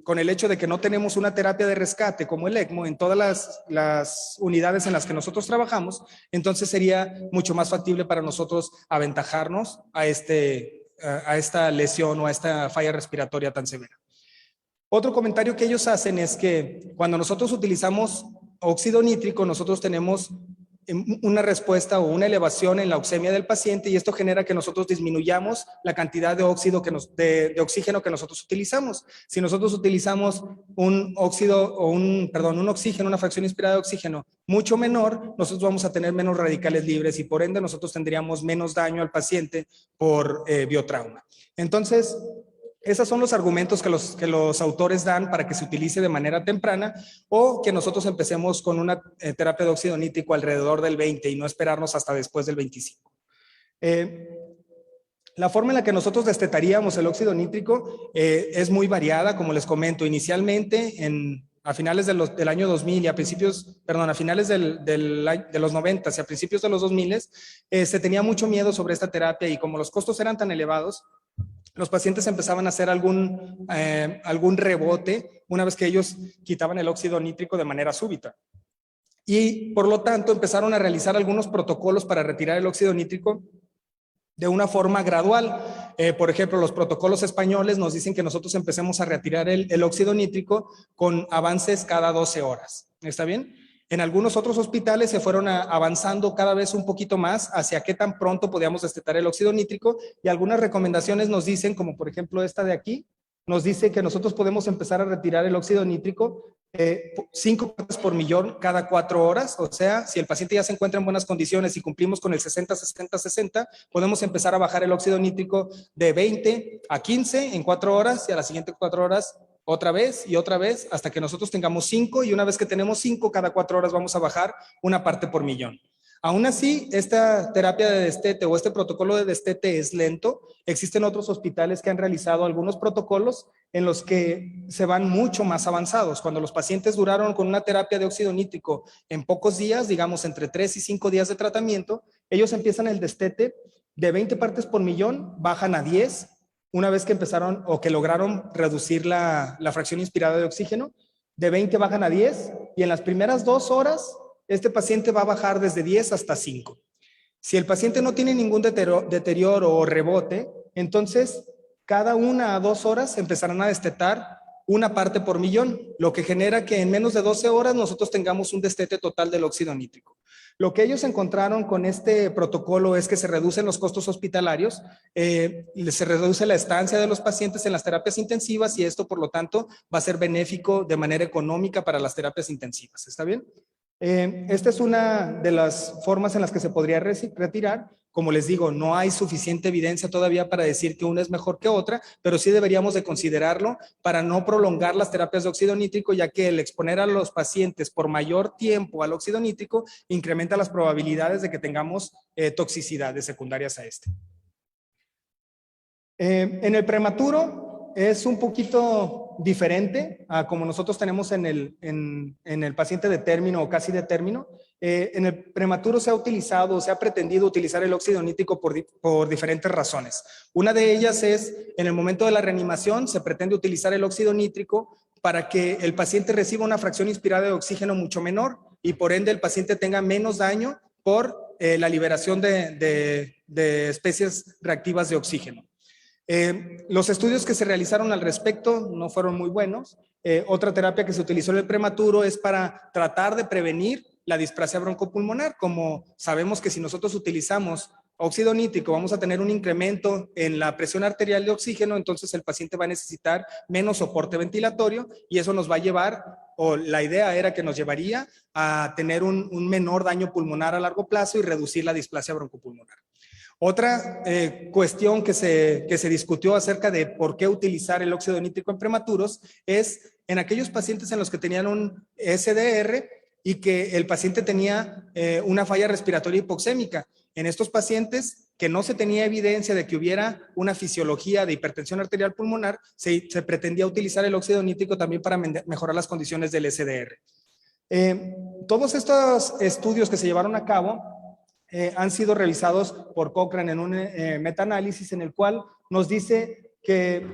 con el hecho de que no tenemos una terapia de rescate como el ECMO en todas las unidades en las que nosotros trabajamos, entonces sería mucho más factible para nosotros aventajarnos a esta lesión o a esta falla respiratoria tan severa. Otro comentario que ellos hacen es que cuando nosotros utilizamos óxido nítrico, nosotros tenemos una respuesta o una elevación en la oxemia del paciente y esto genera que nosotros disminuyamos la cantidad de oxígeno que nosotros utilizamos. Si nosotros utilizamos un oxígeno, una fracción inspirada de oxígeno mucho menor, nosotros vamos a tener menos radicales libres y por ende nosotros tendríamos menos daño al paciente por biotrauma. Entonces, esos son los argumentos que los autores dan para que se utilice de manera temprana o que nosotros empecemos con una terapia de óxido nítrico alrededor del 20 y no esperarnos hasta después del 25. La forma en la que nosotros destetaríamos el óxido nítrico es muy variada, como les comento. Inicialmente, a finales del año 2000 y a finales de los 90 y a principios de los 2000, se tenía mucho miedo sobre esta terapia y como los costos eran tan elevados, los pacientes empezaban a hacer algún rebote una vez que ellos quitaban el óxido nítrico de manera súbita. Y por lo tanto empezaron a realizar algunos protocolos para retirar el óxido nítrico de una forma gradual. Por ejemplo, los protocolos españoles nos dicen que nosotros empecemos a retirar el óxido nítrico con avances cada 12 horas. ¿Está bien? En algunos otros hospitales se fueron avanzando cada vez un poquito más hacia qué tan pronto podíamos destetar el óxido nítrico y algunas recomendaciones nos dicen, como por ejemplo esta de aquí, nos dice que nosotros podemos empezar a retirar el óxido nítrico 5 partes por millón cada 4 horas, o sea, si el paciente ya se encuentra en buenas condiciones y cumplimos con el 60-60-60, podemos empezar a bajar el óxido nítrico de 20 a 15 en 4 horas y a las siguientes 4 horas otra vez y otra vez hasta que nosotros tengamos 5 y una vez que tenemos 5, cada 4 horas vamos a bajar 1 parte por millón. Aún así, esta terapia de destete o este protocolo de destete es lento. Existen otros hospitales que han realizado algunos protocolos en los que se van mucho más avanzados. Cuando los pacientes duraron con una terapia de óxido nítrico en pocos días, digamos entre 3 y 5 días de tratamiento, ellos empiezan el destete de 20 partes por millón, bajan a 10, una vez que empezaron o que lograron reducir la fracción inspirada de oxígeno, de 20 bajan a 10 y en las primeras 2 horas este paciente va a bajar desde 10 hasta 5. Si el paciente no tiene ningún deterioro o rebote, entonces cada 1 a 2 horas empezarán a destetar 1 parte por millón, lo que genera que en menos de 12 horas nosotros tengamos un destete total del óxido nítrico. Lo que ellos encontraron con este protocolo es que se reducen los costos hospitalarios, se reduce la estancia de los pacientes en las terapias intensivas y esto, por lo tanto, va a ser benéfico de manera económica para las terapias intensivas. ¿Está bien? Esta es una de las formas en las que se podría retirar Como les digo, no hay suficiente evidencia todavía para decir que una es mejor que otra, pero sí deberíamos de considerarlo para no prolongar las terapias de óxido nítrico, ya que el exponer a los pacientes por mayor tiempo al óxido nítrico incrementa las probabilidades de que tengamos toxicidades secundarias a este. En el prematuro es un poquito diferente a como nosotros tenemos en el paciente de término o casi de término. En el prematuro se ha utilizado, se ha pretendido utilizar el óxido nítrico por diferentes razones. Una de ellas es, en el momento de la reanimación, se pretende utilizar el óxido nítrico para que el paciente reciba una fracción inspirada de oxígeno mucho menor y por ende el paciente tenga menos daño por la liberación de especies reactivas de oxígeno. Los estudios que se realizaron al respecto no fueron muy buenos. Otra terapia que se utilizó en el prematuro es para tratar de prevenir la displasia broncopulmonar. Como sabemos que si nosotros utilizamos óxido nítrico vamos a tener un incremento en la presión arterial de oxígeno, entonces el paciente va a necesitar menos soporte ventilatorio y eso nos va a llevar, o la idea era que nos llevaría a tener un menor daño pulmonar a largo plazo y reducir la displasia broncopulmonar. Otra cuestión que se discutió acerca de por qué utilizar el óxido nítrico en prematuros es en aquellos pacientes en los que tenían un SDR y que el paciente tenía una falla respiratoria hipoxémica. En estos pacientes que no se tenía evidencia de que hubiera una fisiología de hipertensión arterial pulmonar, se pretendía utilizar el óxido nítrico también para mejorar las condiciones del SDR. Todos estos estudios que se llevaron a cabo han sido revisados por Cochrane en un metaanálisis en el cual nos dice que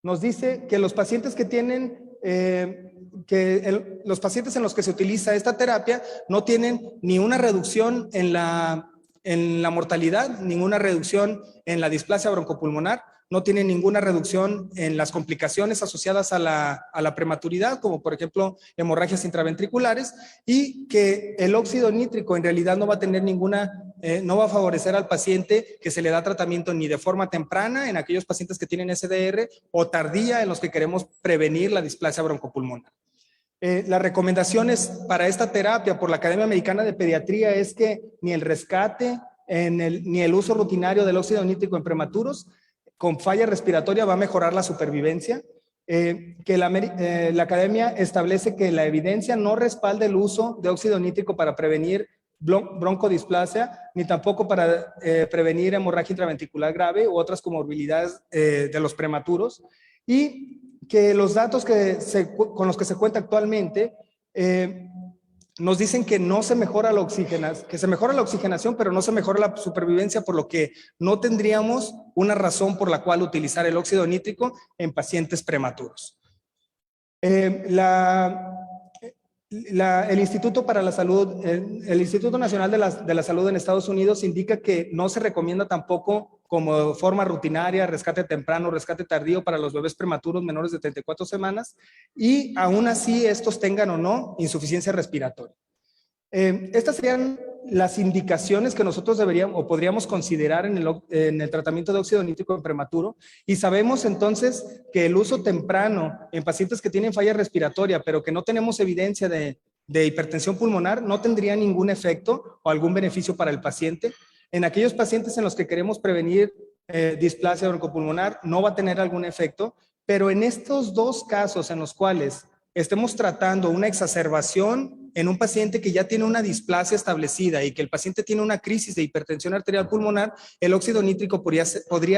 nos dice que los pacientes que tienen los pacientes en los que se utiliza esta terapia no tienen ni una reducción en la mortalidad, ninguna reducción en la displasia broncopulmonar, no tienen ninguna reducción en las complicaciones asociadas a la prematuridad, como por ejemplo hemorragias intraventriculares, y que el óxido nítrico en realidad no va a tener no va a favorecer al paciente que se le da tratamiento ni de forma temprana en aquellos pacientes que tienen SDR o tardía en los que queremos prevenir la displasia broncopulmonar. Las recomendaciones para esta terapia por la Academia Americana de Pediatría es que ni el rescate ni el uso rutinario del óxido nítrico en prematuros con falla respiratoria va a mejorar la supervivencia, que la Academia establece que la evidencia no respalda el uso de óxido nítrico para prevenir broncodisplasia, ni tampoco para prevenir hemorragia intraventricular grave u otras comorbilidades de los prematuros, y que los datos con los que se cuenta actualmente nos dicen que no se mejora la oxigenación, que se mejora la oxigenación, pero no se mejora la supervivencia, por lo que no tendríamos una razón por la cual utilizar el óxido nítrico en pacientes prematuros. El Instituto para la Salud, el Instituto Nacional de la Salud en Estados Unidos indica que no se recomienda tampoco como forma rutinaria rescate temprano, rescate tardío para los bebés prematuros menores de 34 semanas y aún así estos tengan o no insuficiencia respiratoria. Estas serían las indicaciones que nosotros deberíamos o podríamos considerar en el tratamiento de óxido nítrico en prematuro, y sabemos entonces que el uso temprano en pacientes que tienen falla respiratoria pero que no tenemos evidencia de hipertensión pulmonar no tendría ningún efecto o algún beneficio para el paciente. En aquellos pacientes en los que queremos prevenir displasia broncopulmonar no va a tener algún efecto, pero en estos dos casos en los cuales estemos tratando una exacerbación en un paciente que ya tiene una displasia establecida y que el paciente tiene una crisis de hipertensión arterial pulmonar, el óxido nítrico podría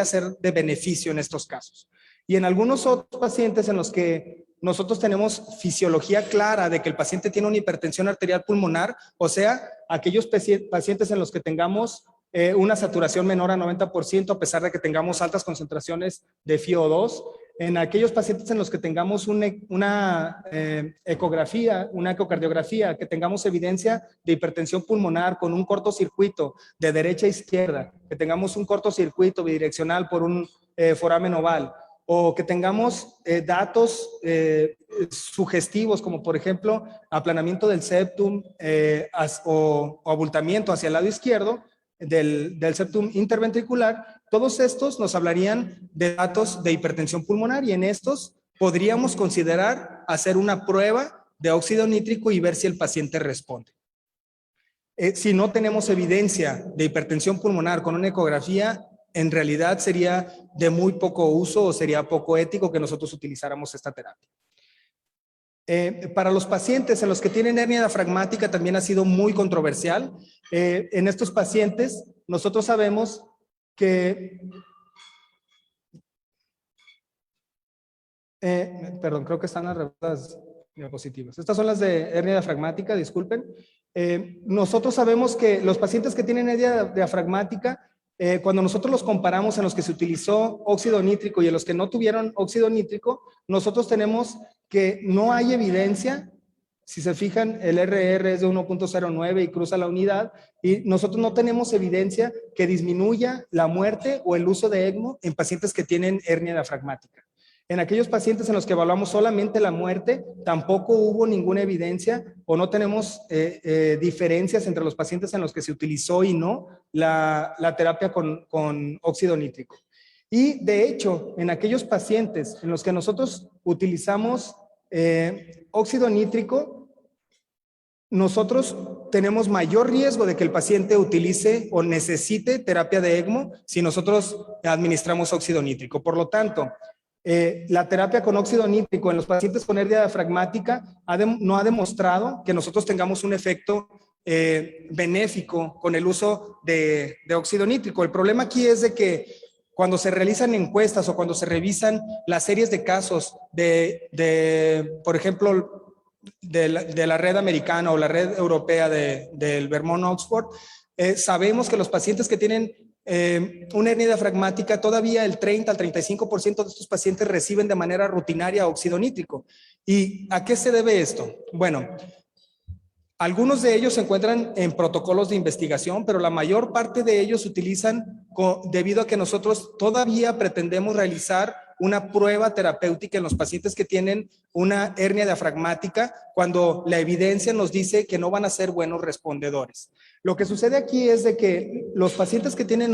ser de beneficio en estos casos. Y en algunos otros pacientes en los que nosotros tenemos fisiología clara de que el paciente tiene una hipertensión arterial pulmonar, o sea, aquellos pacientes en los que tengamos una saturación menor a 90% a pesar de que tengamos altas concentraciones de FiO2, en aquellos pacientes en los que tengamos una ecografía, una ecocardiografía, que tengamos evidencia de hipertensión pulmonar con un cortocircuito de derecha a izquierda, que tengamos un cortocircuito bidireccional por un foramen oval, o que tengamos datos sugestivos como por ejemplo aplanamiento del septum o abultamiento hacia el lado izquierdo del septum interventricular, todos estos nos hablarían de datos de hipertensión pulmonar y en estos podríamos considerar hacer una prueba de óxido nítrico y ver si el paciente responde. Si no tenemos evidencia de hipertensión pulmonar con una ecografía, en realidad sería de muy poco uso o sería poco ético que nosotros utilizáramos esta terapia. Para los pacientes en los que tienen hernia diafragmática también ha sido muy controversial. En estos pacientes nosotros sabemos que... perdón, creo que están las diapositivas. Estas son las de hernia diafragmática, disculpen. Nosotros sabemos que los pacientes que tienen hernia diafragmática, cuando nosotros los comparamos en los que se utilizó óxido nítrico y en los que no tuvieron óxido nítrico, nosotros tenemos que no hay evidencia. Si se fijan, el RR es de 1.09 y cruza la unidad, y nosotros no tenemos evidencia que disminuya la muerte o el uso de ECMO en pacientes que tienen hernia diafragmática. En aquellos pacientes en los que evaluamos solamente la muerte, tampoco hubo ninguna evidencia o no tenemos diferencias entre los pacientes en los que se utilizó y no la terapia con óxido nítrico. Y de hecho, en aquellos pacientes en los que nosotros utilizamos óxido nítrico, nosotros tenemos mayor riesgo de que el paciente utilice o necesite terapia de ECMO si nosotros administramos óxido nítrico. Por lo tanto, la terapia con óxido nítrico en los pacientes con hernia diafragmática no ha demostrado que nosotros tengamos un efecto benéfico con el uso de óxido nítrico. El problema aquí es de que cuando se realizan encuestas o cuando se revisan las series de casos por ejemplo, de la red americana o la red europea del Vermont Oxford, sabemos que los pacientes que tienen una hernia diafragmática, todavía el 30 al 35% de estos pacientes reciben de manera rutinaria óxido nítrico. ¿Y a qué se debe esto? Bueno, algunos de ellos se encuentran en protocolos de investigación, pero la mayor parte de ellos se utilizan debido a que nosotros todavía pretendemos realizar una prueba terapéutica en los pacientes que tienen una hernia diafragmática cuando la evidencia nos dice que no van a ser buenos respondedores. Lo que sucede aquí es de que los pacientes que tienen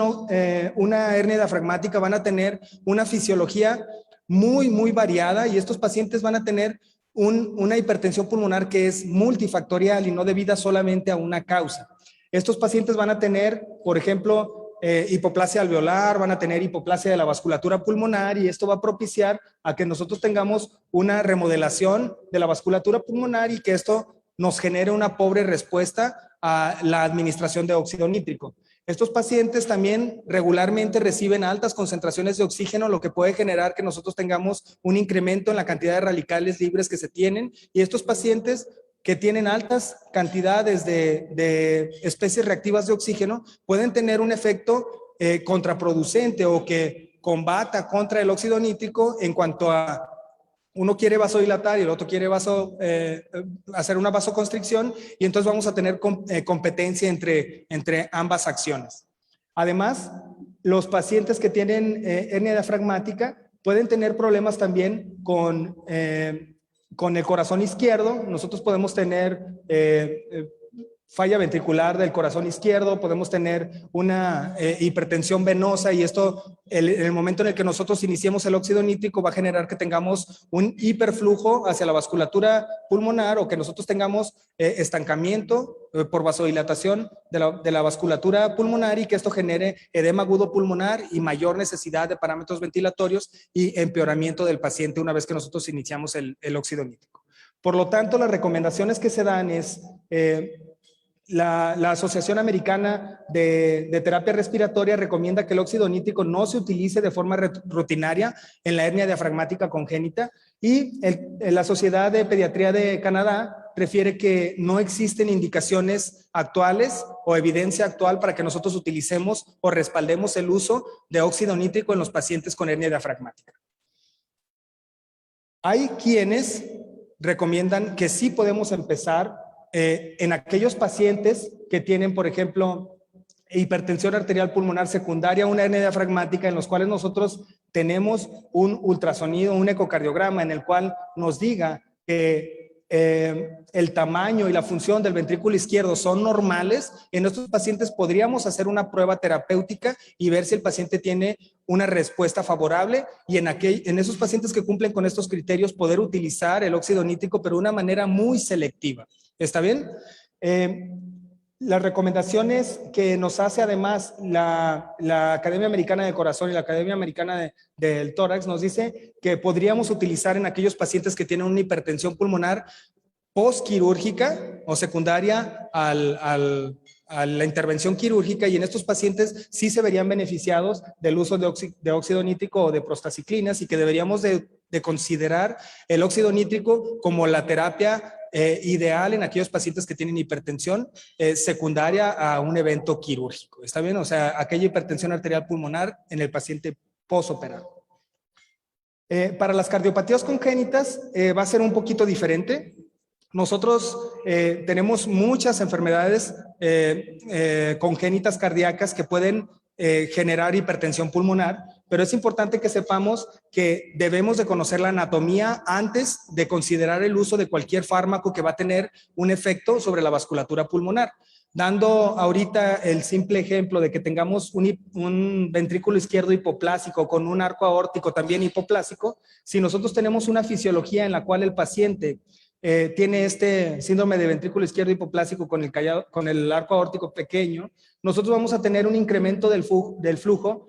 una hernia diafragmática van a tener una fisiología muy, muy variada, y estos pacientes van a tener una hipertensión pulmonar que es multifactorial y no debida solamente a una causa. Estos pacientes van a tener, por ejemplo, hipoplasia alveolar, van a tener hipoplasia de la vasculatura pulmonar, y esto va a propiciar a que nosotros tengamos una remodelación de la vasculatura pulmonar y que esto nos genere una pobre respuesta a la administración de óxido nítrico. Estos pacientes también regularmente reciben altas concentraciones de oxígeno, lo que puede generar que nosotros tengamos un incremento en la cantidad de radicales libres que se tienen, y estos pacientes que tienen altas cantidades de especies reactivas de oxígeno pueden tener un efecto contraproducente o que combata contra el óxido nítrico en cuanto a uno quiere vasodilatar y el otro quiere hacer una vasoconstricción, y entonces vamos a tener competencia entre ambas acciones. Además, los pacientes que tienen hernia diafragmática pueden tener problemas también con el corazón izquierdo. Nosotros podemos tener falla ventricular del corazón izquierdo, podemos tener una hipertensión venosa, y esto, en el momento en el que nosotros iniciemos el óxido nítrico, va a generar que tengamos un hiperflujo hacia la vasculatura pulmonar, o que nosotros tengamos estancamiento por vasodilatación de la vasculatura pulmonar, y que esto genere edema agudo pulmonar y mayor necesidad de parámetros ventilatorios y empeoramiento del paciente una vez que nosotros iniciamos el óxido nítrico. Por lo tanto, las recomendaciones que se dan es la Asociación Americana de Terapia Respiratoria recomienda que el óxido nítrico no se utilice de forma rutinaria en la hernia diafragmática congénita, y la Sociedad de Pediatría de Canadá refiere que no existen indicaciones actuales o evidencia actual para que nosotros utilicemos o respaldemos el uso de óxido nítrico en los pacientes con hernia diafragmática. Hay quienes recomiendan que sí podemos empezar en aquellos pacientes que tienen, por ejemplo, hipertensión arterial pulmonar secundaria, una hernia diafragmática, en los cuales nosotros tenemos un ultrasonido, un ecocardiograma en el cual nos diga que el tamaño y la función del ventrículo izquierdo son normales. En estos pacientes podríamos hacer una prueba terapéutica y ver si el paciente tiene una respuesta favorable, y en esos pacientes que cumplen con estos criterios poder utilizar el óxido nítrico, pero de una manera muy selectiva. ¿Está bien? Las recomendaciones que nos hace además la Academia Americana del Corazón y la Academia Americana del Tórax nos dice que podríamos utilizar en aquellos pacientes que tienen una hipertensión pulmonar postquirúrgica o secundaria a la intervención quirúrgica, y en estos pacientes sí se verían beneficiados del uso de óxido nítrico o de prostaciclinas, y que deberíamos de considerar el óxido nítrico como la terapia ideal en aquellos pacientes que tienen hipertensión secundaria a un evento quirúrgico. ¿Está bien? O sea, aquella hipertensión arterial pulmonar en el paciente postoperado. Para las cardiopatías congénitas va a ser un poquito diferente. Nosotros tenemos muchas enfermedades congénitas cardíacas que pueden generar hipertensión pulmonar, pero es importante que sepamos que debemos de conocer la anatomía antes de considerar el uso de cualquier fármaco que va a tener un efecto sobre la vasculatura pulmonar. Dando ahorita el simple ejemplo de que tengamos un ventrículo izquierdo hipoplásico con un arco aórtico también hipoplásico, si nosotros tenemos una fisiología en la cual el paciente tiene este síndrome de ventrículo izquierdo hipoplásico con el arco aórtico pequeño, nosotros vamos a tener un incremento del flujo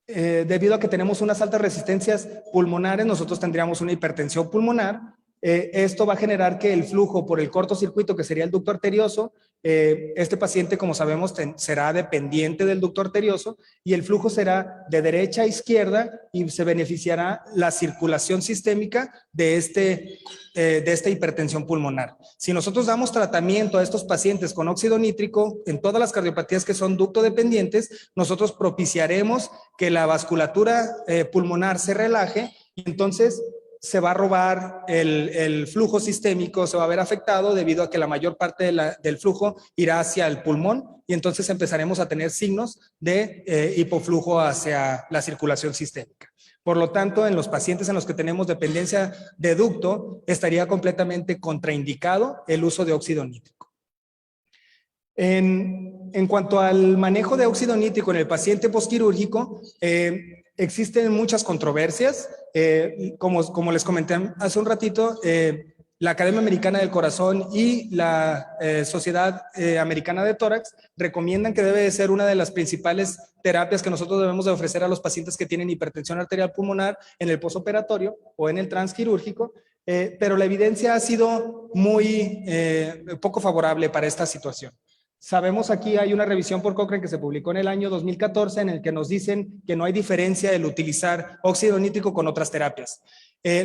debido a que tenemos unas altas resistencias pulmonares. Nosotros tendríamos una hipertensión pulmonar. Esto va a generar que el flujo por el cortocircuito, que sería el ducto arterioso, este paciente, como sabemos, será dependiente del ducto arterioso, y el flujo será de derecha a izquierda y se beneficiará la circulación sistémica de esta hipertensión pulmonar. Si nosotros damos tratamiento a estos pacientes con óxido nítrico en todas las cardiopatías que son ducto dependientes, nosotros propiciaremos que la vasculatura pulmonar se relaje, y entonces se va a robar el flujo sistémico, se va a ver afectado debido a que la mayor parte del flujo irá hacia el pulmón, y entonces empezaremos a tener signos de hipoflujo hacia la circulación sistémica. Por lo tanto, en los pacientes en los que tenemos dependencia de ducto, estaría completamente contraindicado el uso de óxido nítrico. En cuanto al manejo de óxido nítrico en el paciente postquirúrgico, existen muchas controversias. Como les comenté hace un ratito, la Academia Americana del Corazón y la Sociedad Americana de Tórax recomiendan que debe de ser una de las principales terapias que nosotros debemos de ofrecer a los pacientes que tienen hipertensión arterial pulmonar en el postoperatorio o en el transquirúrgico, pero la evidencia ha sido muy poco favorable para esta situación. Sabemos, aquí hay una revisión por Cochrane que se publicó en el año 2014 en el que nos dicen que no hay diferencia el utilizar óxido nítrico con otras terapias.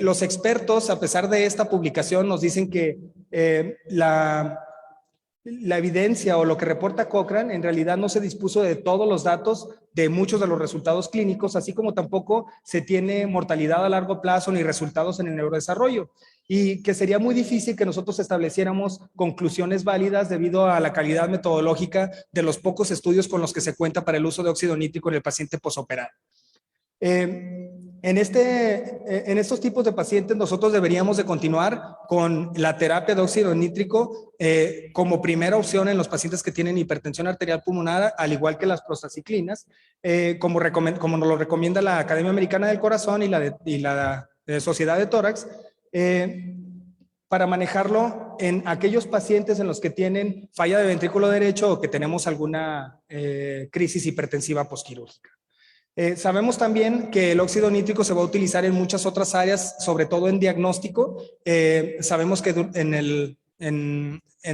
Los expertos, a pesar de esta publicación, nos dicen que la evidencia o lo que reporta Cochrane en realidad no se dispuso de todos los datos de muchos de los resultados clínicos, así como tampoco se tiene mortalidad a largo plazo ni resultados en el neurodesarrollo, y que sería muy difícil que nosotros estableciéramos conclusiones válidas debido a la calidad metodológica de los pocos estudios con los que se cuenta para el uso de óxido nítrico en el paciente posoperado. En estos tipos de pacientes nosotros deberíamos de continuar con la terapia de óxido nítrico como primera opción en los pacientes que tienen hipertensión arterial pulmonar, al igual que las prostaciclinas, como nos lo recomienda la Academia Americana del Corazón y la Sociedad de Tórax, para manejarlo en aquellos pacientes en los que tienen falla de ventrículo derecho o que tenemos alguna crisis hipertensiva postquirúrgica. Sabemos también que el óxido nítrico se va a utilizar en muchas otras áreas, sobre todo en diagnóstico. Sabemos que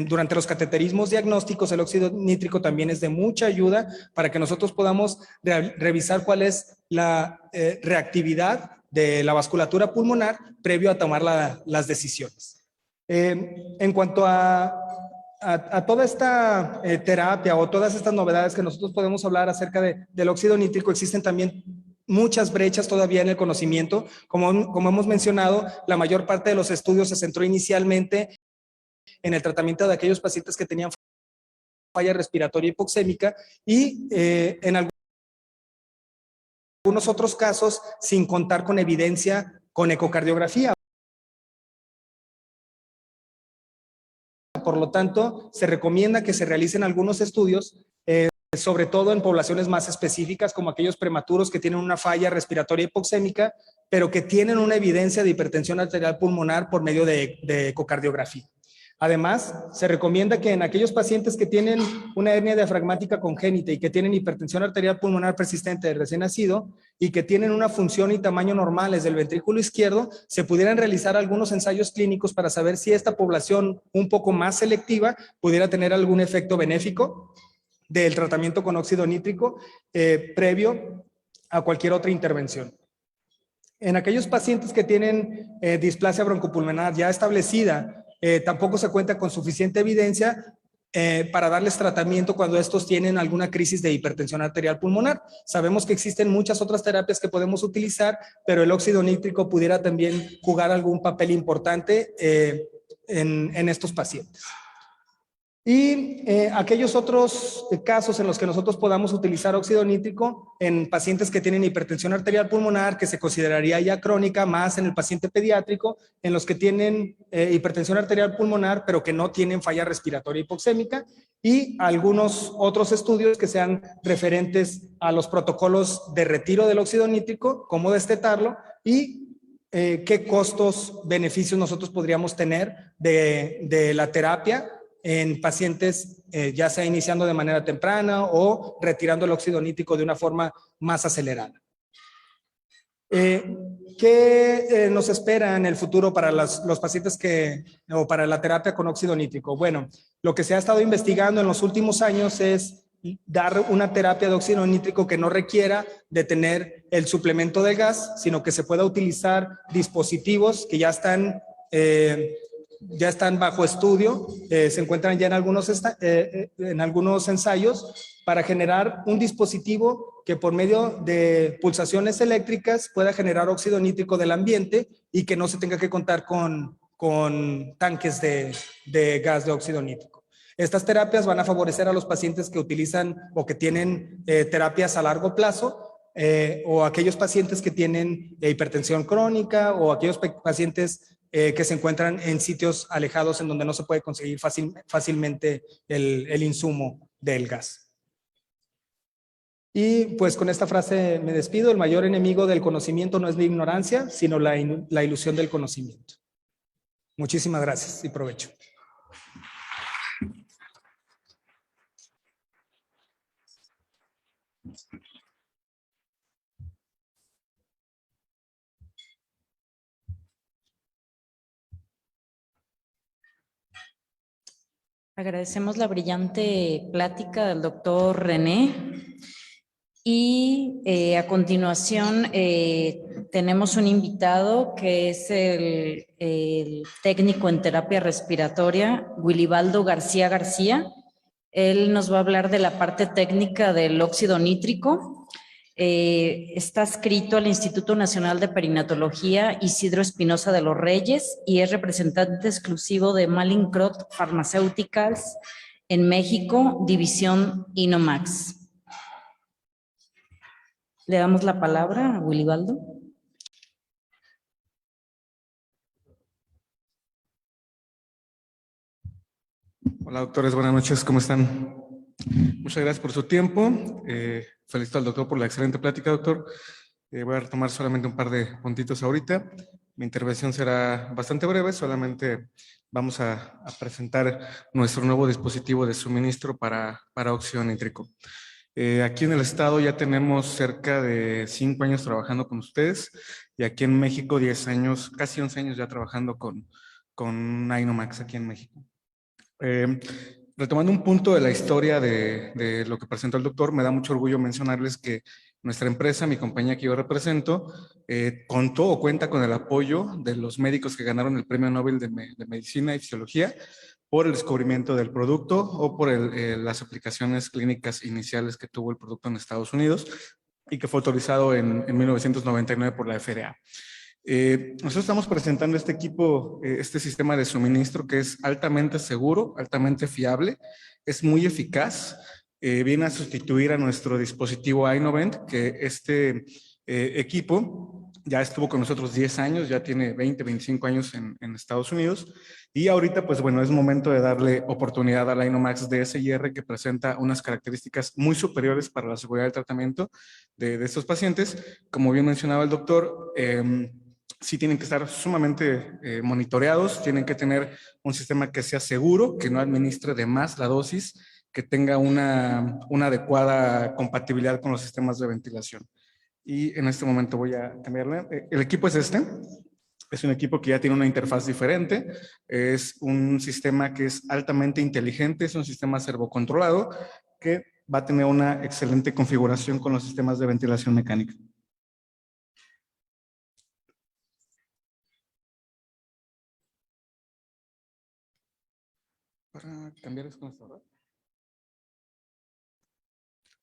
durante los cateterismos diagnósticos el óxido nítrico también es de mucha ayuda para que nosotros podamos revisar cuál es la reactividad de la vasculatura pulmonar previo a tomar las decisiones. En cuanto a toda esta terapia o todas estas novedades que nosotros podemos hablar acerca del óxido nítrico, existen también muchas brechas todavía en el conocimiento. Como hemos mencionado, la mayor parte de los estudios se centró inicialmente en el tratamiento de aquellos pacientes que tenían falla respiratoria hipoxémica y en algunos otros casos sin contar con evidencia con ecocardiografía. Por lo tanto, se recomienda que se realicen algunos estudios, sobre todo en poblaciones más específicas, como aquellos prematuros que tienen una falla respiratoria hipoxémica, pero que tienen una evidencia de hipertensión arterial pulmonar por medio de ecocardiografía. Además, se recomienda que en aquellos pacientes que tienen una hernia diafragmática congénita y que tienen hipertensión arterial pulmonar persistente de recién nacido y que tienen una función y tamaño normales del ventrículo izquierdo, se pudieran realizar algunos ensayos clínicos para saber si esta población un poco más selectiva pudiera tener algún efecto benéfico del tratamiento con óxido nítrico previo a cualquier otra intervención. En aquellos pacientes que tienen displasia broncopulmonar ya establecida, tampoco se cuenta con suficiente evidencia para darles tratamiento cuando estos tienen alguna crisis de hipertensión arterial pulmonar. Sabemos que existen muchas otras terapias que podemos utilizar, pero el óxido nítrico pudiera también jugar algún papel importante en estos pacientes. Y aquellos otros casos en los que nosotros podamos utilizar óxido nítrico en pacientes que tienen hipertensión arterial pulmonar, que se consideraría ya crónica, más en el paciente pediátrico, en los que tienen hipertensión arterial pulmonar, pero que no tienen falla respiratoria hipoxémica, y algunos otros estudios que sean referentes a los protocolos de retiro del óxido nítrico, cómo destetarlo y qué costos, beneficios nosotros podríamos tener de la terapia en pacientes ya sea iniciando de manera temprana o retirando el óxido nítrico de una forma más acelerada. ¿Qué nos espera en el futuro para los pacientes o para la terapia con óxido nítrico? Bueno, lo que se ha estado investigando en los últimos años es dar una terapia de óxido nítrico que no requiera de tener el suplemento de gas, sino que se pueda utilizar dispositivos que ya están bajo estudio, se encuentran ya en algunos ensayos para generar un dispositivo que por medio de pulsaciones eléctricas pueda generar óxido nítrico del ambiente y que no se tenga que contar con tanques de gas de óxido nítrico. Estas terapias van a favorecer a los pacientes que utilizan o que tienen terapias a largo plazo, o aquellos pacientes que tienen hipertensión crónica o aquellos pacientes que se encuentran en sitios alejados en donde no se puede conseguir fácilmente el insumo del gas. Y pues con esta frase me despido. El mayor enemigo del conocimiento no es la ignorancia, sino la ilusión del conocimiento. Muchísimas gracias y provecho. Agradecemos la brillante plática del doctor René y a continuación tenemos un invitado que es el técnico en terapia respiratoria, Wilibaldo García García. Él nos va a hablar de la parte técnica del óxido nítrico. Está adscrito al Instituto Nacional de Perinatología Isidro Espinosa de los Reyes y es representante exclusivo de Mallinckrodt Pharmaceuticals en México, división Inomax. Le damos la palabra a Wilibaldo. Hola doctores, buenas noches, ¿cómo están? Muchas gracias por su tiempo. Felicito al doctor por la excelente plática, doctor. Voy a retomar solamente un par de puntitos ahorita. Mi intervención será bastante breve, solamente vamos a presentar nuestro nuevo dispositivo de suministro para óxido nítrico. Aquí en el estado ya tenemos cerca de 5 años trabajando con ustedes y aquí en México 10 años, casi 11 años ya trabajando con Inomax aquí en México. Retomando un punto de la historia de lo que presentó el doctor, me da mucho orgullo mencionarles que nuestra empresa, mi compañía que yo represento, contó o cuenta con el apoyo de los médicos que ganaron el Premio Nobel de Medicina y Fisiología por el descubrimiento del producto o por las aplicaciones clínicas iniciales que tuvo el producto en Estados Unidos y que fue autorizado en 1999 por la FDA. Nosotros estamos presentando este equipo, este sistema de suministro que es altamente seguro, altamente fiable, es muy eficaz, viene a sustituir a nuestro dispositivo iNovent, que este equipo ya estuvo con nosotros 10 años, ya tiene 20, 25 años en Estados Unidos y ahorita pues bueno, es momento de darle oportunidad al Inomax DSIR que presenta unas características muy superiores para la seguridad del tratamiento de estos pacientes. Como bien mencionaba el doctor, sí tienen que estar sumamente monitoreados, tienen que tener un sistema que sea seguro, que no administre de más la dosis, que tenga una adecuada compatibilidad con los sistemas de ventilación. Y en este momento voy a cambiarle. El equipo es este. Es un equipo que ya tiene una interfaz diferente. Es un sistema que es altamente inteligente. Es un sistema servocontrolado que va a tener una excelente configuración con los sistemas de ventilación mecánica. Para cambiar esto con esta, ¿verdad?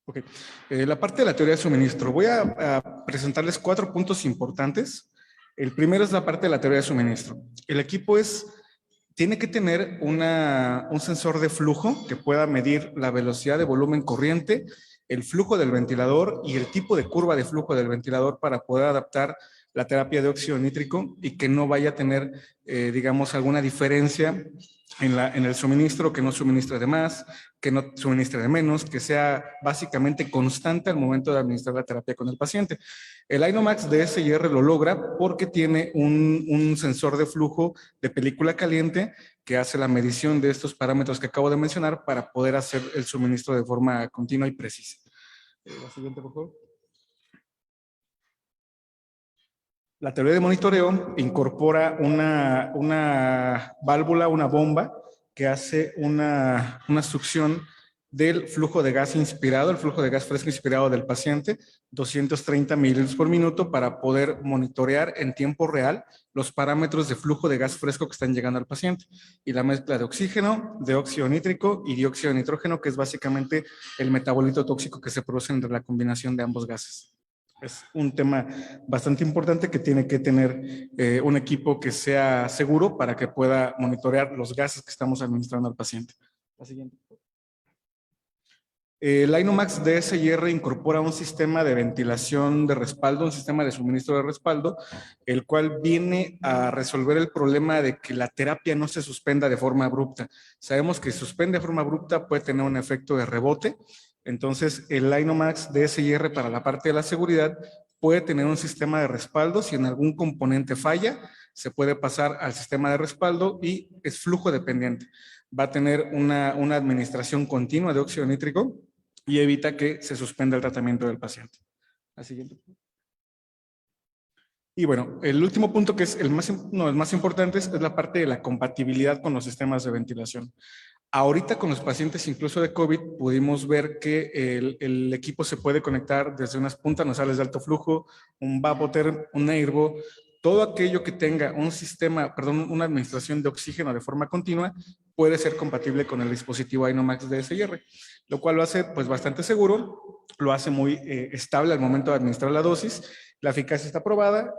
Ok, la parte de la teoría de suministro. Voy a presentarles 4 puntos importantes. El primero es la parte de la teoría de suministro. El equipo tiene que tener un sensor de flujo que pueda medir la velocidad de volumen corriente, el flujo del ventilador y el tipo de curva de flujo del ventilador para poder adaptar la terapia de óxido nítrico y que no vaya a tener, digamos, alguna diferencia en el suministro, que no suministre de más, que no suministre de menos, que sea básicamente constante al momento de administrar la terapia con el paciente. El Inomax DSIR lo logra porque tiene un sensor de flujo de película caliente que hace la medición de estos parámetros que acabo de mencionar para poder hacer el suministro de forma continua y precisa. La siguiente, por favor. La teoría de monitoreo incorpora una válvula, una bomba que hace una succión del flujo de gas inspirado, el flujo de gas fresco inspirado del paciente, 230 mililitros por minuto, para poder monitorear en tiempo real los parámetros de flujo de gas fresco que están llegando al paciente y la mezcla de oxígeno, de óxido nítrico y dióxido de nitrógeno, que es básicamente el metabolito tóxico que se produce entre la combinación de ambos gases. Es un tema bastante importante que tiene que tener un equipo que sea seguro para que pueda monitorear los gases que estamos administrando al paciente. La siguiente. El Inomax DSIR incorpora un sistema de ventilación de respaldo, un sistema de suministro de respaldo, el cual viene a resolver el problema de que la terapia no se suspenda de forma abrupta. Sabemos que si suspende de forma abrupta puede tener un efecto de rebote. Entonces, el Inomax DSIR para la parte de la seguridad puede tener un sistema de respaldo. Si en algún componente falla, se puede pasar al sistema de respaldo y es flujo dependiente. Va a tener una administración continua de óxido nítrico y evita que se suspenda el tratamiento del paciente. La siguiente. Y bueno, el último punto, que es el más importante, es la parte de la compatibilidad con los sistemas de ventilación. Ahorita con los pacientes incluso de COVID pudimos ver que el equipo se puede conectar desde unas puntas nasales de alto flujo, un Vapotherm, un Airvo, todo aquello que tenga una administración de oxígeno de forma continua puede ser compatible con el dispositivo Inomax DSIR, lo cual lo hace pues bastante seguro, lo hace muy estable al momento de administrar la dosis. La eficacia está aprobada,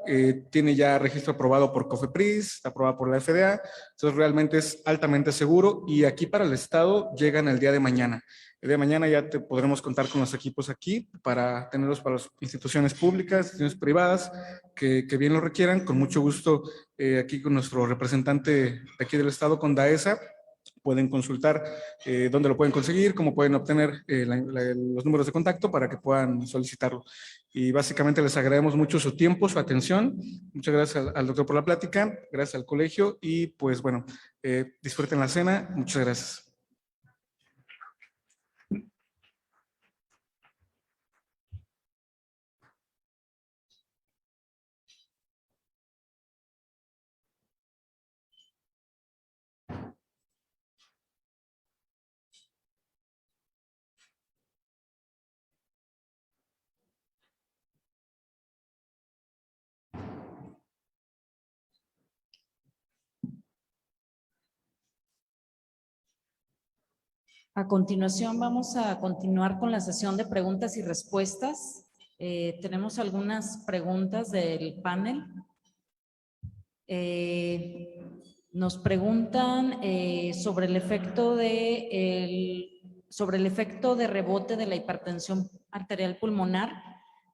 tiene ya registro aprobado por COFEPRIS, está aprobada por la FDA, entonces realmente es altamente seguro y aquí para el Estado llegan el día de mañana. El día de mañana ya podremos contar con los equipos aquí para tenerlos para las instituciones públicas, instituciones privadas que bien lo requieran. Con mucho gusto aquí con nuestro representante de aquí del Estado, con DAESA, pueden consultar dónde lo pueden conseguir, cómo pueden obtener los números de contacto para que puedan solicitarlo. Y básicamente les agradecemos mucho su tiempo, su atención. Muchas gracias al doctor por la plática, gracias al colegio y pues bueno, disfruten la cena. Muchas gracias. A continuación vamos a continuar con la sesión de preguntas y respuestas. Tenemos algunas preguntas del panel. Nos preguntan sobre el efecto de rebote de la hipertensión arterial pulmonar.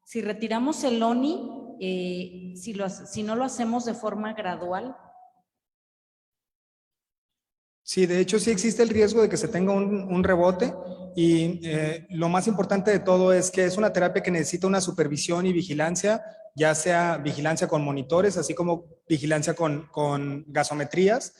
Si retiramos el ONI, si no lo hacemos de forma gradual. Sí, de hecho sí existe el riesgo de que se tenga un rebote y lo más importante de todo es que es una terapia que necesita una supervisión y vigilancia ya sea vigilancia con monitores, así como vigilancia con gasometrías,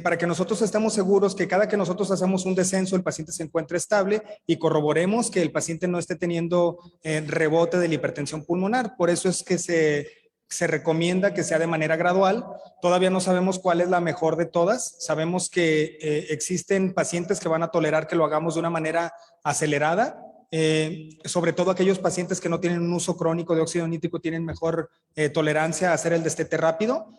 para que nosotros estemos seguros que cada que nosotros hacemos un descenso, el paciente se encuentre estable y corroboremos que el paciente no esté teniendo rebote de la hipertensión pulmonar. Por eso es que se recomienda que sea de manera gradual. Todavía no sabemos cuál es la mejor de todas. Sabemos que existen pacientes que van a tolerar que lo hagamos de una manera acelerada. Sobre todo aquellos pacientes que no tienen un uso crónico de óxido nítrico tienen mejor tolerancia a hacer el destete rápido.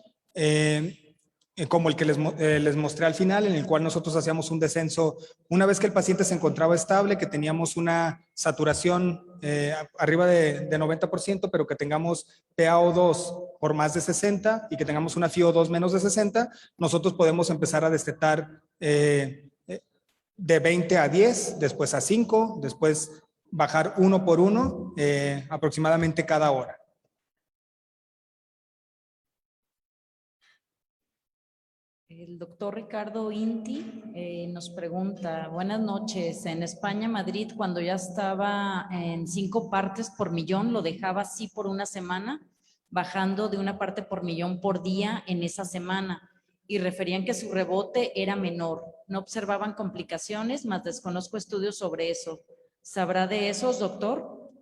Como el que les mostré al final, en el cual nosotros hacíamos un descenso una vez que el paciente se encontraba estable, que teníamos una saturación arriba de 90%, pero que tengamos PaO2 por más de 60 y que tengamos una FiO2 menos de 60, nosotros podemos empezar a destetar de 20 a 10, después a 5, después bajar uno por uno aproximadamente cada hora. El doctor Ricardo Inti nos pregunta, buenas noches, en España, Madrid, cuando ya estaba en 5 partes por millón, lo dejaba así por una semana, bajando de 1 parte por millón por día en esa semana, y referían que su rebote era menor. No observaban complicaciones, mas desconozco estudios sobre eso. ¿Sabrá de esos, doctor?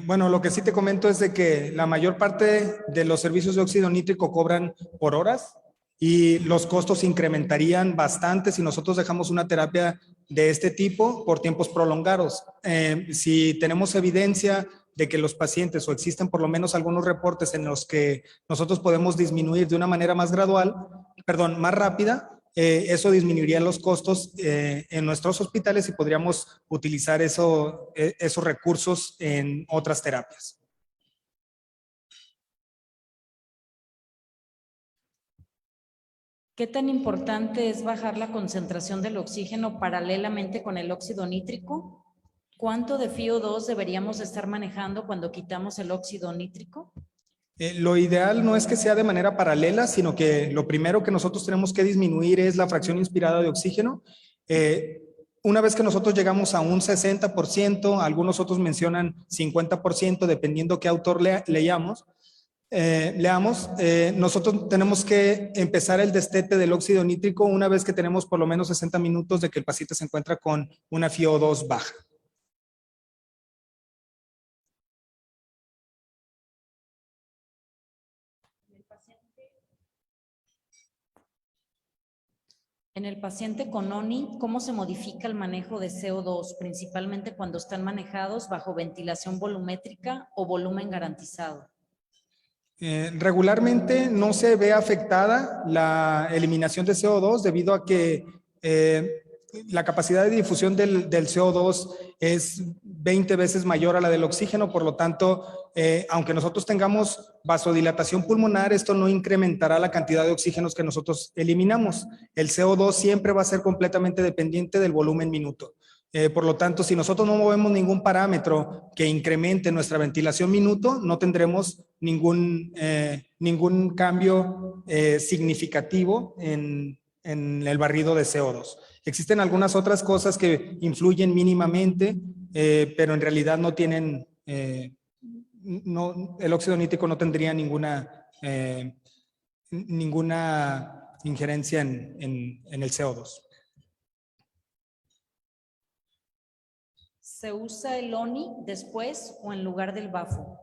Bueno, lo que sí te comento es de que la mayor parte de los servicios de óxido nítrico cobran por horas, y los costos incrementarían bastante si nosotros dejamos una terapia de este tipo por tiempos prolongados. Si tenemos evidencia de que los pacientes, o existen por lo menos algunos reportes en los que nosotros podemos disminuir de una manera más rápida, eso disminuiría los costos en nuestros hospitales y podríamos utilizar esos recursos en otras terapias. ¿Qué tan importante es bajar la concentración del oxígeno paralelamente con el óxido nítrico? ¿Cuánto de FiO2 deberíamos estar manejando cuando quitamos el óxido nítrico? Lo ideal no es que sea de manera paralela, sino que lo primero que nosotros tenemos que disminuir es la fracción inspirada de oxígeno. Una vez que nosotros llegamos a un 60%, algunos otros mencionan 50%, dependiendo qué autor leamos, nosotros tenemos que empezar el destete del óxido nítrico una vez que tenemos por lo menos 60 minutos de que el paciente se encuentra con una FiO2 baja. En el paciente con ONI, ¿cómo se modifica el manejo de CO2, principalmente cuando están manejados bajo ventilación volumétrica o volumen garantizado? Regularmente no se ve afectada la eliminación de CO2 debido a que la capacidad de difusión del CO2 es 20 veces mayor a la del oxígeno, por lo tanto, aunque nosotros tengamos vasodilatación pulmonar, esto no incrementará la cantidad de oxígenos que nosotros eliminamos. El CO2 siempre va a ser completamente dependiente del volumen minuto. Por lo tanto, si nosotros no movemos ningún parámetro que incremente nuestra ventilación minuto, no tendremos ningún cambio significativo en el barrido de CO2. Existen algunas otras cosas que influyen mínimamente, pero en realidad no tienen, el óxido nítrico no tendría ninguna injerencia en el CO2. ¿Se usa el ONI después o en lugar del BAFO?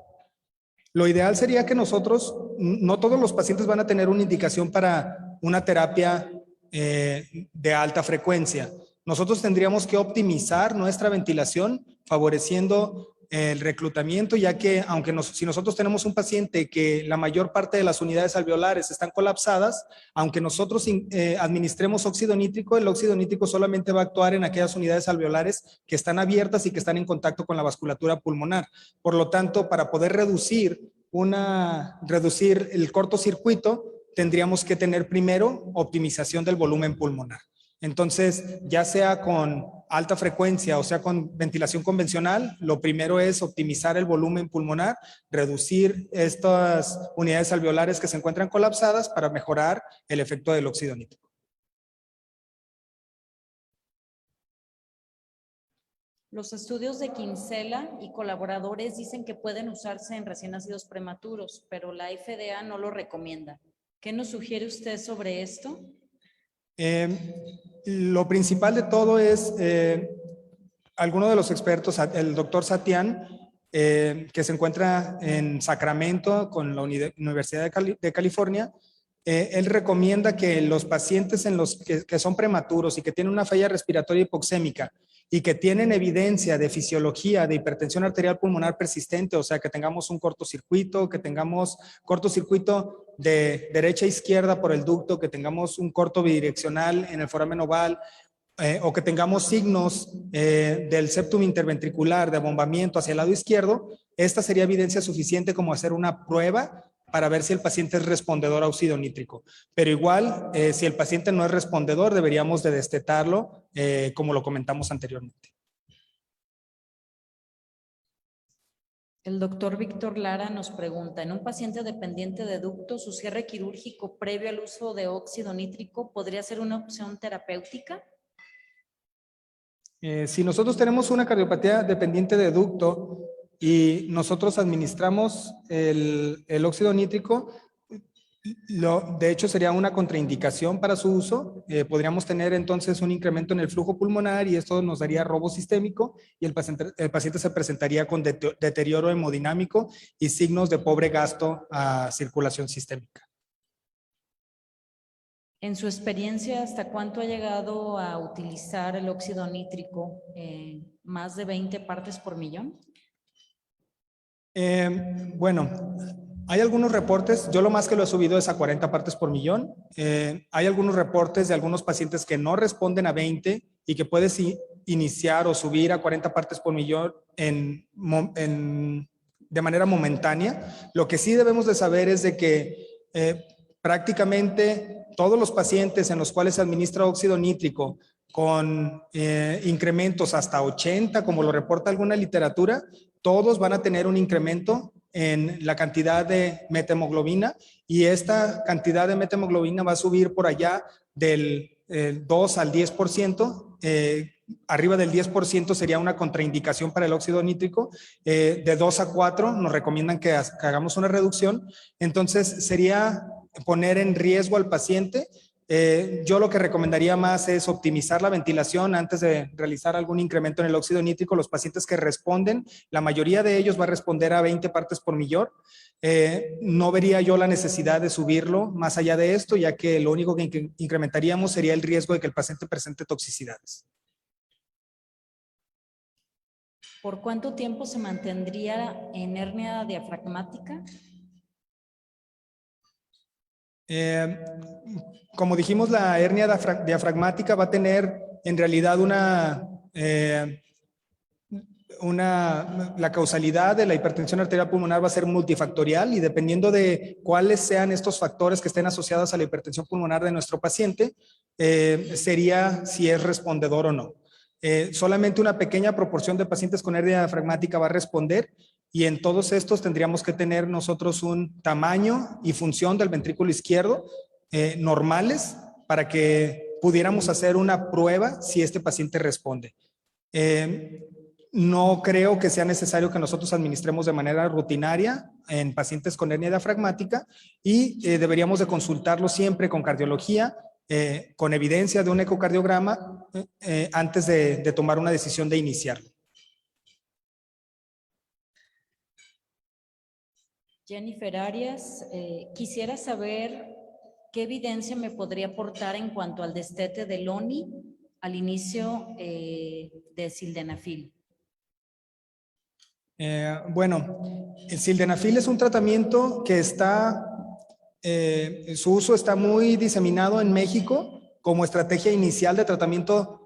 Lo ideal sería que nosotros, no todos los pacientes van a tener una indicación para una terapia de alta frecuencia. Nosotros tendríamos que optimizar nuestra ventilación favoreciendo el reclutamiento, ya que si nosotros tenemos un paciente que la mayor parte de las unidades alveolares están colapsadas, aunque nosotros administremos óxido nítrico, el óxido nítrico solamente va a actuar en aquellas unidades alveolares que están abiertas y que están en contacto con la vasculatura pulmonar. Por lo tanto, para poder reducir el cortocircuito, tendríamos que tener primero optimización del volumen pulmonar. Entonces, ya sea con alta frecuencia o sea con ventilación convencional, lo primero es optimizar el volumen pulmonar, reducir estas unidades alveolares que se encuentran colapsadas para mejorar el efecto del óxido nítrico. Los estudios de Kinsella y colaboradores dicen que pueden usarse en recién nacidos prematuros, pero la FDA no lo recomienda. ¿Qué nos sugiere usted sobre esto? Lo principal de todo es, alguno de los expertos, el doctor Satian, que se encuentra en Sacramento con la Universidad de California, él recomienda que los pacientes que son prematuros y que tienen una falla respiratoria hipoxémica y que tienen evidencia de fisiología de hipertensión arterial pulmonar persistente, o sea, que tengamos un cortocircuito, que tengamos cortocircuito de derecha a izquierda por el ducto, que tengamos un corto bidireccional en el foramen oval, o que tengamos signos del septum interventricular de abombamiento hacia el lado izquierdo, esta sería evidencia suficiente como hacer una prueba para ver si el paciente es respondedor a óxido nítrico. Pero igual, si el paciente no es respondedor, deberíamos de destetarlo, como lo comentamos anteriormente. El doctor Víctor Lara nos pregunta, en un paciente dependiente de ducto, ¿su cierre quirúrgico previo al uso de óxido nítrico podría ser una opción terapéutica? Si nosotros tenemos una cardiopatía dependiente de ducto y nosotros administramos el óxido nítrico, de hecho sería una contraindicación para su uso. Podríamos tener entonces un incremento en el flujo pulmonar y esto nos daría robo sistémico y el paciente se presentaría con deterioro hemodinámico y signos de pobre gasto a circulación sistémica. En su experiencia, ¿hasta cuánto ha llegado a utilizar el óxido nítrico? ¿Más de 20 partes por millón? Bueno, hay algunos reportes, yo lo más que lo he subido es a 40 partes por millón. Hay algunos reportes de algunos pacientes que no responden a 20 y que puedes iniciar o subir a 40 partes por millón de manera momentánea. Lo que sí debemos de saber es de que prácticamente todos los pacientes en los cuales se administra óxido nítrico con incrementos hasta 80, como lo reporta alguna literatura, todos van a tener un incremento en la cantidad de metahemoglobina y esta cantidad de metahemoglobina va a subir por allá del 2 al 10%. Arriba del 10% sería una contraindicación para el óxido nítrico. De 2 a 4 nos recomiendan que hagamos una reducción. Entonces sería poner en riesgo al paciente. Yo lo que recomendaría más es optimizar la ventilación antes de realizar algún incremento en el óxido nítrico. Los pacientes que responden, la mayoría de ellos va a responder a 20 partes por millón. No vería yo la necesidad de subirlo más allá de esto, ya que lo único que incrementaríamos sería el riesgo de que el paciente presente toxicidades. ¿Por cuánto tiempo se mantendría en hernia diafragmática? Como dijimos, la hernia diafragmática va a tener en realidad la causalidad de la hipertensión arterial pulmonar va a ser multifactorial y dependiendo de cuáles sean estos factores que estén asociados a la hipertensión pulmonar de nuestro paciente, sería si es respondedor o no. Solamente una pequeña proporción de pacientes con hernia diafragmática va a responder y en todos estos tendríamos que tener nosotros un tamaño y función del ventrículo izquierdo normales para que pudiéramos hacer una prueba si este paciente responde. No creo que sea necesario que nosotros administremos de manera rutinaria en pacientes con hernia diafragmática y deberíamos de consultarlo siempre con cardiología, con evidencia de un ecocardiograma antes de tomar una decisión de iniciarlo. Jennifer Arias, quisiera saber qué evidencia me podría aportar en cuanto al destete de Loni al inicio de sildenafil. Bueno, el sildenafil es un tratamiento que su uso está muy diseminado en México como estrategia inicial de tratamiento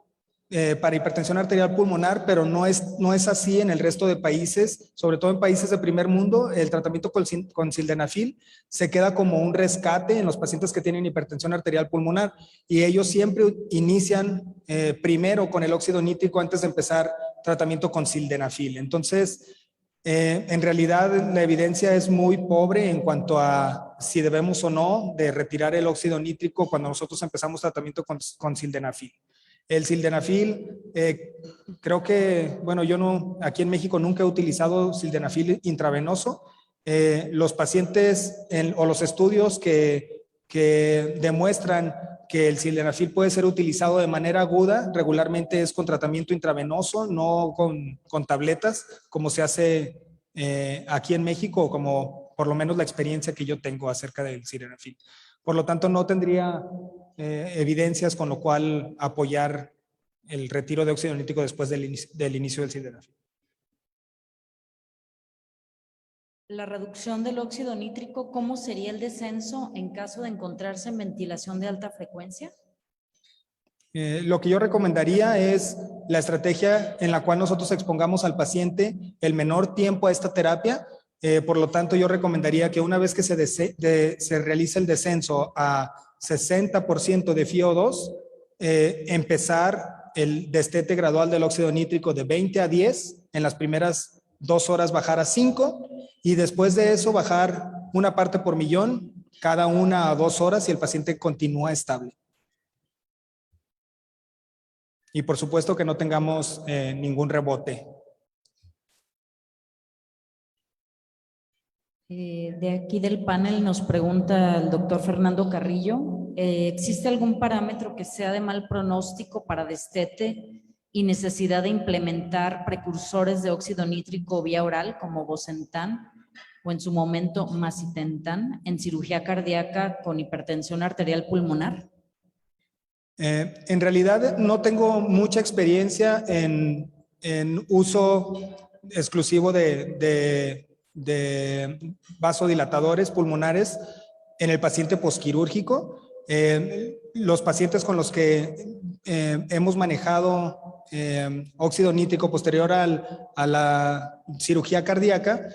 para hipertensión arterial pulmonar, pero no es así en el resto de países, sobre todo en países de primer mundo. El tratamiento con sildenafil se queda como un rescate en los pacientes que tienen hipertensión arterial pulmonar y ellos siempre inician primero con el óxido nítrico antes de empezar tratamiento con sildenafil. Entonces, en realidad la evidencia es muy pobre en cuanto a si debemos o no de retirar el óxido nítrico cuando nosotros empezamos tratamiento con sildenafil. El sildenafil, creo que, bueno, yo no, aquí en México nunca he utilizado sildenafil intravenoso. Los pacientes o los estudios que demuestran que el sildenafil puede ser utilizado de manera aguda, regularmente es con tratamiento intravenoso, no con tabletas, como se hace aquí en México, como por lo menos la experiencia que yo tengo acerca del sildenafil. Por lo tanto, no tendría evidencias con lo cual apoyar el retiro de óxido nítrico después del inicio del sildenafil. La reducción del óxido nítrico, ¿cómo sería el descenso en caso de encontrarse en ventilación de alta frecuencia? Lo que yo recomendaría es la estrategia en la cual nosotros expongamos al paciente el menor tiempo a esta terapia. Por lo tanto, yo recomendaría que una vez que se realice el descenso a 60% de FiO2, empezar el destete gradual del óxido nítrico de 20 a 10, en las primeras 2 horas bajar a 5 y después de eso bajar una parte por millón cada 1 a 2 horas y el paciente continúa estable. Y por supuesto que no tengamos ningún rebote. De aquí del panel nos pregunta el doctor Fernando Carrillo, ¿existe algún parámetro que sea de mal pronóstico para destete y necesidad de implementar precursores de óxido nítrico vía oral como Bosentan o en su momento Macitentan en cirugía cardíaca con hipertensión arterial pulmonar? En realidad no tengo mucha experiencia en uso exclusivo de vasodilatadores pulmonares en el paciente posquirúrgico. Los pacientes con los que hemos manejado óxido nítrico posterior a la cirugía cardíaca,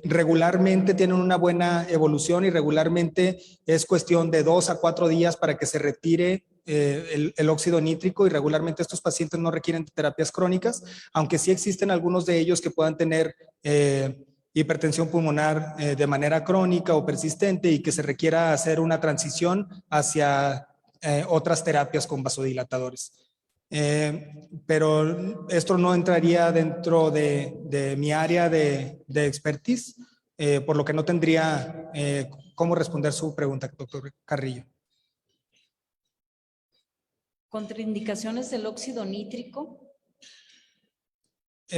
regularmente tienen una buena evolución y regularmente es cuestión de 2 a 4 días para que se retire el óxido nítrico y regularmente estos pacientes no requieren terapias crónicas, aunque sí existen algunos de ellos que puedan tener hipertensión pulmonar de manera crónica o persistente y que se requiera hacer una transición hacia otras terapias con vasodilatadores. Pero esto no entraría dentro de mi área de expertise, por lo que no tendría cómo responder su pregunta, doctor Carrillo. ¿Contraindicaciones del óxido nítrico?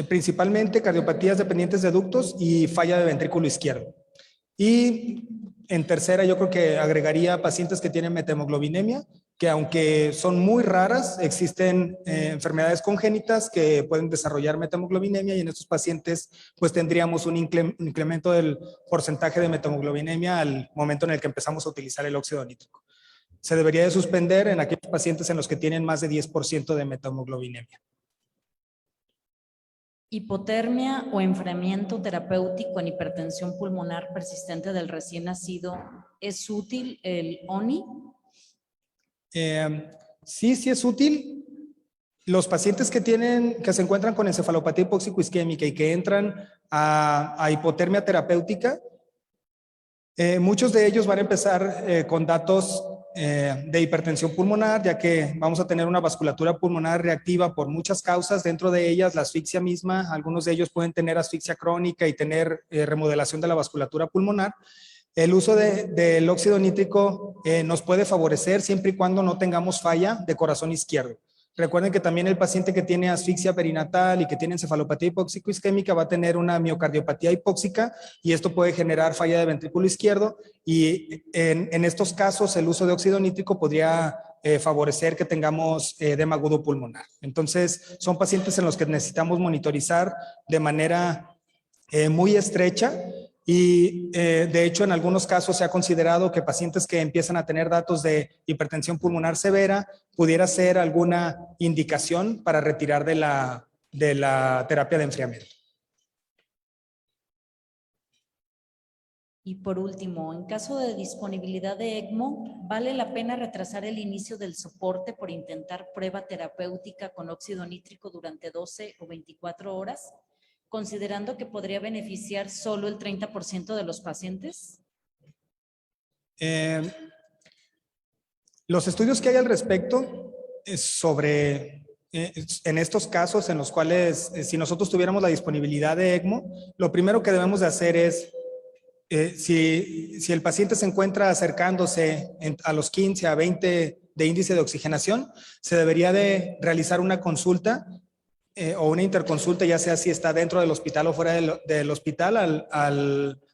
Principalmente cardiopatías dependientes de ductos y falla de ventrículo izquierdo. Y en tercera, yo creo que agregaría pacientes que tienen methemoglobinemia, que aunque son muy raras, existen enfermedades congénitas que pueden desarrollar methemoglobinemia y en estos pacientes pues tendríamos un incremento del porcentaje de methemoglobinemia al momento en el que empezamos a utilizar el óxido nítrico. Se debería de suspender en aquellos pacientes en los que tienen más de 10% de methemoglobinemia. Hipotermia o enfriamiento terapéutico en hipertensión pulmonar persistente del recién nacido, ¿es útil el ONI? Sí es útil. Los pacientes que se encuentran con encefalopatía hipóxico-isquémica y que entran a hipotermia terapéutica, muchos de ellos van a empezar con datos de hipertensión pulmonar, ya que vamos a tener una vasculatura pulmonar reactiva por muchas causas, dentro de ellas la asfixia misma. Algunos de ellos pueden tener asfixia crónica y tener remodelación de la vasculatura pulmonar. El uso del óxido nítrico nos puede favorecer siempre y cuando no tengamos falla de corazón izquierdo. Recuerden que también el paciente que tiene asfixia perinatal y que tiene encefalopatía hipóxico-isquémica va a tener una miocardiopatía hipóxica y esto puede generar falla de ventrículo izquierdo y en estos casos el uso de óxido nítrico podría favorecer que tengamos edema agudo pulmonar. Entonces son pacientes en los que necesitamos monitorizar de manera muy estrecha. Y de hecho en algunos casos se ha considerado que pacientes que empiezan a tener datos de hipertensión pulmonar severa pudiera ser alguna indicación para retirar de la terapia de enfriamiento. Y por último, en caso de disponibilidad de ECMO, ¿vale la pena retrasar el inicio del soporte por intentar prueba terapéutica con óxido nítrico durante 12 o 24 horas? Considerando que podría beneficiar solo el 30% de los pacientes. Los estudios que hay al respecto en estos casos en los cuales, si nosotros tuviéramos la disponibilidad de ECMO, lo primero que debemos de hacer es, si el paciente se encuentra acercándose a los 15 a 20 de índice de oxigenación, se debería de realizar una consulta o una interconsulta, ya sea si está dentro del hospital o fuera del hospital,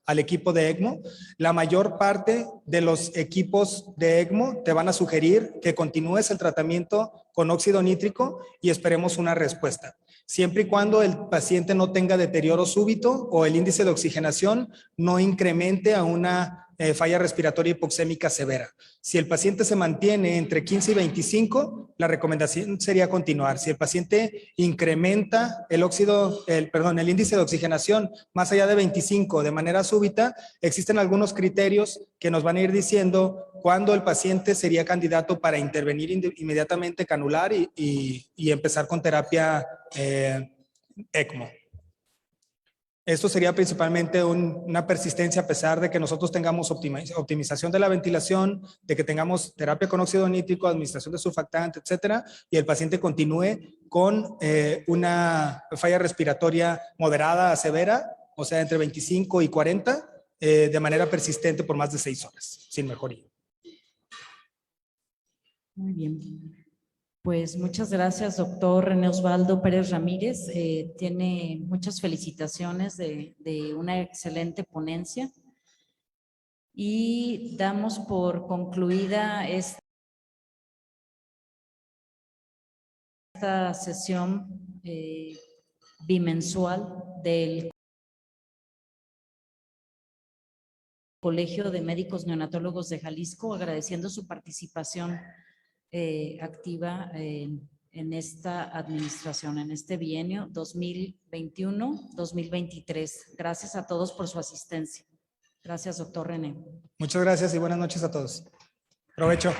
al equipo de ECMO. La mayor parte de los equipos de ECMO te van a sugerir que continúes el tratamiento con óxido nítrico y esperemos una respuesta. Siempre y cuando el paciente no tenga deterioro súbito o el índice de oxigenación no incremente a una falla respiratoria hipoxémica severa. Si el paciente se mantiene entre 15 y 25, la recomendación sería continuar. Si el paciente incrementa el índice de oxigenación más allá de 25 de manera súbita, existen algunos criterios que nos van a ir diciendo cuándo el paciente sería candidato para intervenir inmediatamente canular y empezar con terapia ECMO. Esto sería principalmente una persistencia a pesar de que nosotros tengamos optimización de la ventilación, de que tengamos terapia con óxido nítrico, administración de surfactante, etcétera, y el paciente continúe con una falla respiratoria moderada a severa, o sea, entre 25 y 40, de manera persistente por más de 6 horas, sin mejoría. Muy bien. Pues muchas gracias, doctor René Osvaldo Pérez Ramírez. Tiene muchas felicitaciones de una excelente ponencia. Y damos por concluida esta sesión bimensual del Colegio de Médicos Neonatólogos de Jalisco, agradeciendo su participación activa en esta administración, en este bienio 2021-2023. Gracias a todos por su asistencia. Gracias, doctor René. Muchas gracias y buenas noches a todos. Provecho.